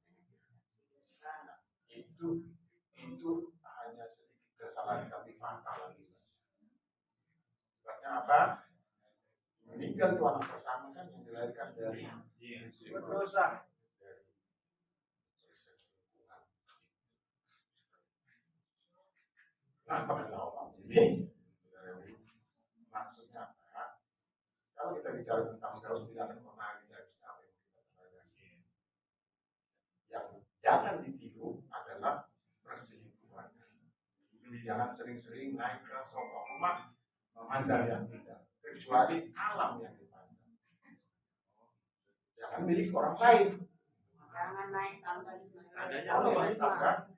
itu hanya sedikit kesalahan tapi fatal lagi. Sebabnya apa? Meninggal itu anak pertama kan yang dilahirkan dari Berdosa. Kenapa kalau orang ini? Maksudnya apa? Kalau kita bicara tentang kalau tidak akan pernah bisa apa yang kita pelajari. Yang jangan ditiru adalah perselingkuhan. Jangan sering-sering naik ke sofa rumah memandang yang tidak, kecuali alam yang dipandang. Jangan milik orang lain. Jangan naik tangga di mana. Adanya Allah naik tangga,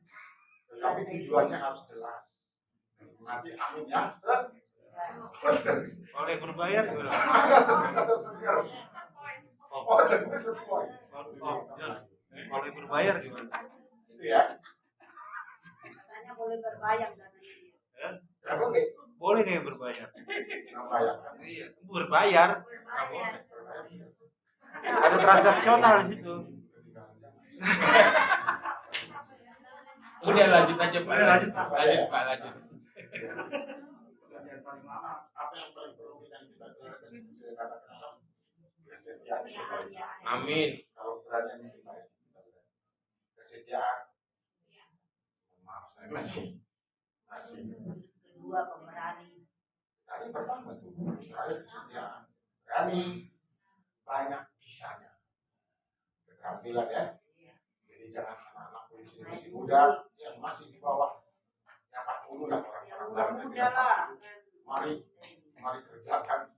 tetapi tujuannya harus jelas. Nanti amin yang Oleh berbayar gimana? Oleh berbayar gimana? Itu ya. Katanya boleh berbayar katanya. Ya boleh. Boleh nggak berbayar? Membayarkan. Iya, berbayar. Berbayar. Ada transaksional di situ. Udah lanjut aja Pak. Lanjut Pak, lanjut. Apa yang paling perlu kita gelarkan saya katakan kesetiaan. Amin. Kalau berani itu baik. Kesetiaan. Maaf saya masih. Kedua pemberani. Tadi pertama tuh terakhir kesetiaan. Berani banyak bisanya. Keterampilan ya. Jadi jangan anak-anak polisi masih muda yang masih di bawah 40 lah orang-orang Muda lah. mari kerjakan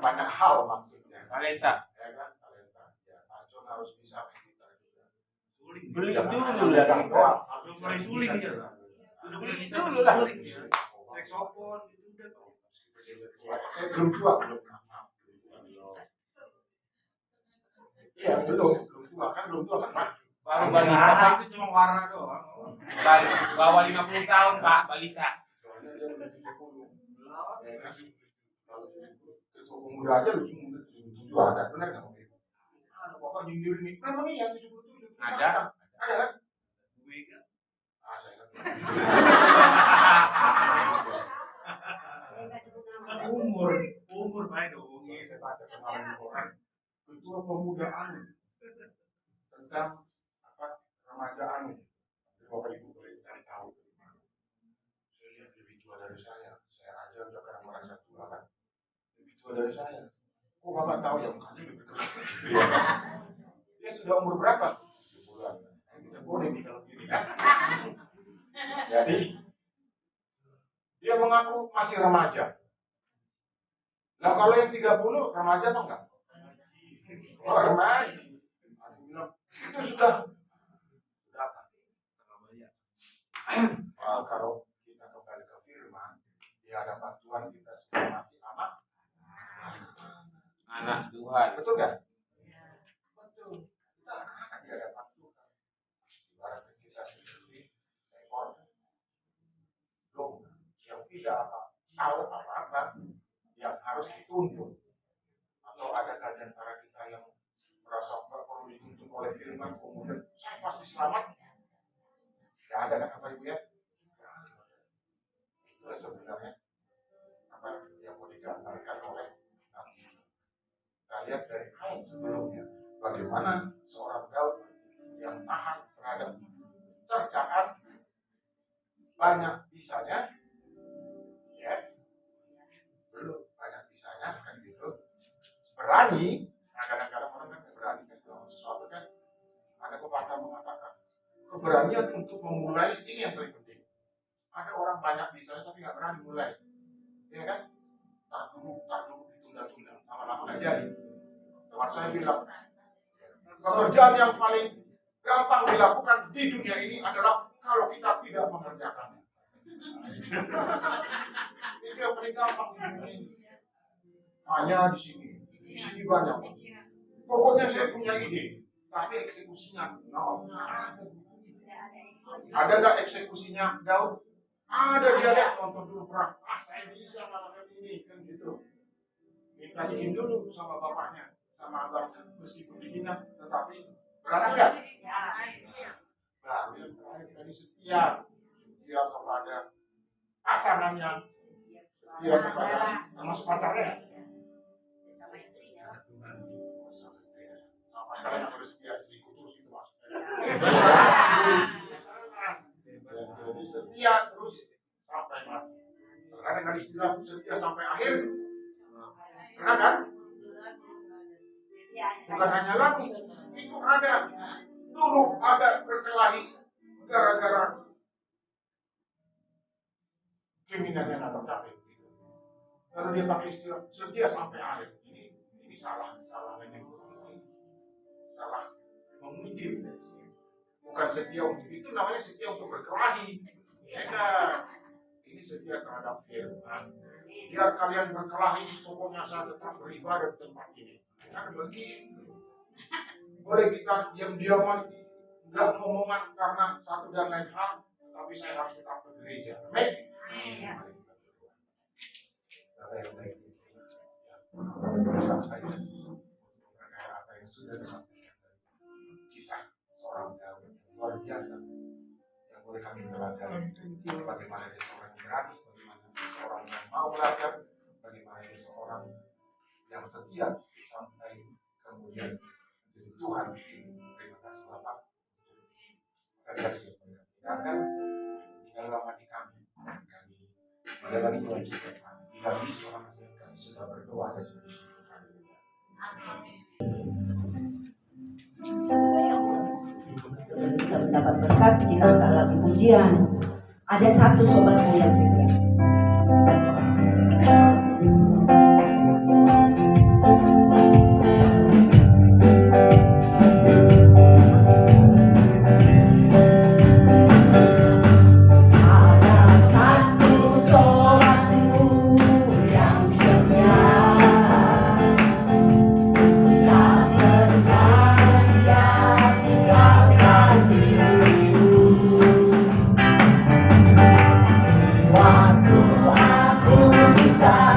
banyak hal maksudnya. Talenta. Ya kan, talenta. Ya, Acun harus bisa kita juga. Beli Jangan dulu hanya lah pegang kita. doang. Langsung mulai suling ya. Udah mulai bisa Dulu lah. suling ya. Saksofon gitu udah. Belum tua belum. Iya belum tua kan Pak. Baru balita itu cuma warna doang. Bawah 50 tahun Pak, balita. Soalnya dia udah 70. Ya kan? Kalau ketua pemuda aja lu cuma 77 ada, benar nggak? Ada bapak nyindir nih, memang iya 77. Ada. Ada kan? Mega. Ah saya kan. Saya nggak sebut nama. Umur Pak dong. Saya baca kemarin di koran, ketua pemuda anu tentang apa remaja anu. Jadi bapak ibu boleh cari tahu itu di mana. Saya lihat lebih tua dari saya aja udah kadang merasa tua kan. Lebih tua dari saya. Kok bapak tahu ya mukanya lebih keren gitu ya? Dia sudah umur berapa? 70-an. Kita boleh nih kalau gini kan. Jadi dia mengaku masih remaja. Nah kalau yang 30 remaja apa enggak? Oh remaja. Aku bilang itu sudah apa? Kalau kita kembali ke firman di hadapan Tuhan kita semua masih Anak Tuhan. betul nggak? Betul. Kita akan di hadapan Tuhan. Ibaratnya kita seperti ekor domba yang tidak tahu apa-apa, yang harus dituntut. Atau adakah di antara kita yang merasa perlu dituntut oleh firman kemudian saya pasti selamat? Tidak ada kan apa ibu ya? Itu sebenarnya apa yang mau digambarkan oleh Nabi. Kita lihat dari ayat sebelumnya bagaimana seorang Daud yang tahan terhadap cercaan banyak bisanya, ya belum banyak bisanya kan gitu, berani. Nah kadang-kadang orang kan berani kan dalam sesuatu kan ada pepatah mengatakan keberanian untuk memulai ini yang paling penting. Ada orang banyak bisanya tapi nggak berani mulai, ya kan? Tak dulu ditunda-tunda, lama-lama nggak jadi. Teman saya bilang pekerjaan yang paling gampang dilakukan di dunia ini adalah kalau kita tidak mengerjakannya. Itu yang paling gampang di dunia ini. Hanya di sini banyak. Pokoknya saya punya ide, tapi eksekusinya no. Ada nggak eksekusinya Daud? Ada, dia lihat nonton dulu perang. Saya bisa melakukan ini kan gitu. Minta izin dulu sama bapaknya, sama abang, meskipun dihina, tetapi berhasil ya? Baru yang terakhir tadi setia kepada pasangannya, setia kepada termasuk pacarnya. Sama istrinya. Sama pacarnya yang harus setia selingkuh terus itu maksudnya. Jadi setia terus sampai mati. Terkadang ada istilah setia sampai akhir. Pernah kan? Bukan hanya lagu, itu ada. Dulu ada berkelahi gara-gara kriminalnya nggak tercapai. Lalu dia pakai istilah setia sampai akhir. Ini salah menyebut, salah memuji. Bukan setia untuk itu, namanya setia untuk berkelahi. Enak. Ini setia terhadap firman. Biar kalian berkelahi, pokoknya saya tetap beribadah di tempat ini. Kan begitu. Boleh kita diam-diaman, nggak ngomongan karena satu dan lain hal, tapi saya harus tetap ke gereja. Amin. Sampaikan apa yang sudah disampaikan. Kisah seorang Daud luar biasa yang boleh kami teladani. Bagaimana dia seorang yang berani, bagaimana dia seorang yang mau belajar, bagaimana dia seorang yang setia sampai kemudian menjadi Tuhan. Terima kasih Bapak. Kita siap mendengarkan. Tinggallah hati kami menjalani Tuhan setiap hari. Bila di seorang hasil kami sudah berdoa dan bersyukur. Sebelum kita mendapat berkat, kita angkat lagi pujian. Ada satu sobatku yang setia. Waktu aku bisa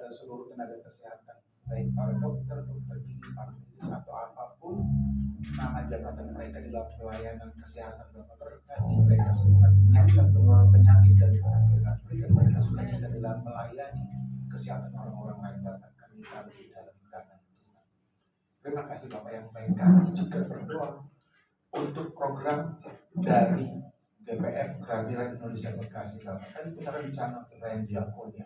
kepada seluruh tenaga kesehatan, baik para dokter, dokter gigi, para medis atau apapun nama jabatan mereka di dalam pelayanan kesehatan. Bapak berkati mereka semua, nyatakan penularan penyakit daripada mereka, berikan mereka sukacita di dalam melayani kesehatan orang-orang lain. Bapak, kami taruh di dalam tangan Tuhan. Terima kasih Bapak yang baik. Kami juga berdoa untuk program dari GPF Kehadiran Indonesia Bekasi. Bapak, kami punya rencana untuk layan diakonnya.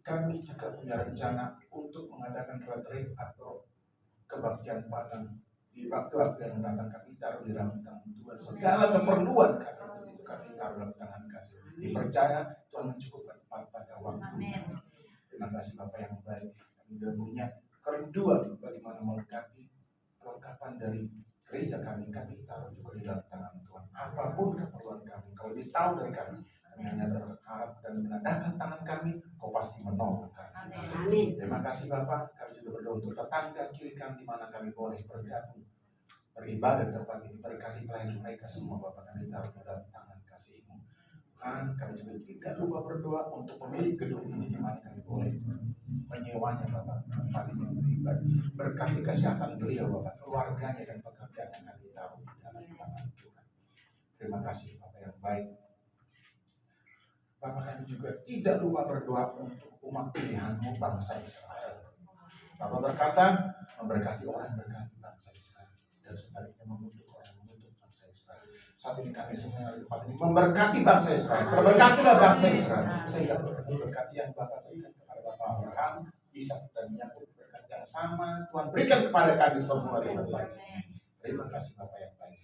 Kami juga punya rencana untuk mengadakan retreat atau kebaktian padang di waktu-waktu yang mendatang. Kami taruh di dalam tangan Tuhan. Segala keperluan kami itu kami taruh dalam tangan kasih. Dipercaya Tuhan mencukupkan pada waktu. Terima kasih Bapak yang baik. Kami juga punya kerinduan bagaimana melengkapi perlengkapan dari gereja kami. Kami taruh juga di dalam tangan Tuhan. Apapun keperluan kami, kalau ditahu dari kami hanya berharap dan menandakan tangan kami, kau pasti menolong kami. Amin. Terima kasih Bapak. Kami juga berdoa untuk tetangga kiri kami di mana kami boleh bergabung beribadah tempat ini. Berkati pelayan mereka semua Bapak, kami taruh dalam tangan kasih-Mu. Tuhan, kami juga tidak lupa berdoa untuk pemilik gedung ini di mana kami boleh menyewanya Bapak, tempat ini beribadah. Berkati kesehatan beliau Bapak, keluarganya dan pekerjaan yang kami taruh di dalam tangan Tuhan. Terima kasih Bapak yang baik. Bapak, kami juga tidak lupa berdoa untuk umat pilihan-Mu bangsa Israel. Bapak berkata, memberkati orang berkati bangsa Israel, dan sebaliknya mengutuk orang mengutuk bangsa Israel. Saat ini kami semua yang ada di tempat ini memberkati bangsa Israel. Terberkatilah bangsa Israel, sehingga berkati yang Bapak berikan kepada Bapak Abraham, Ishak dan Yakub, berkat yang sama Tuhan berikan kepada kami semua di tempat ini. Terima kasih Bapak yang baik.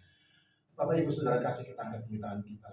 Bapak Ibu Saudara kasih kita angkat tangan kita.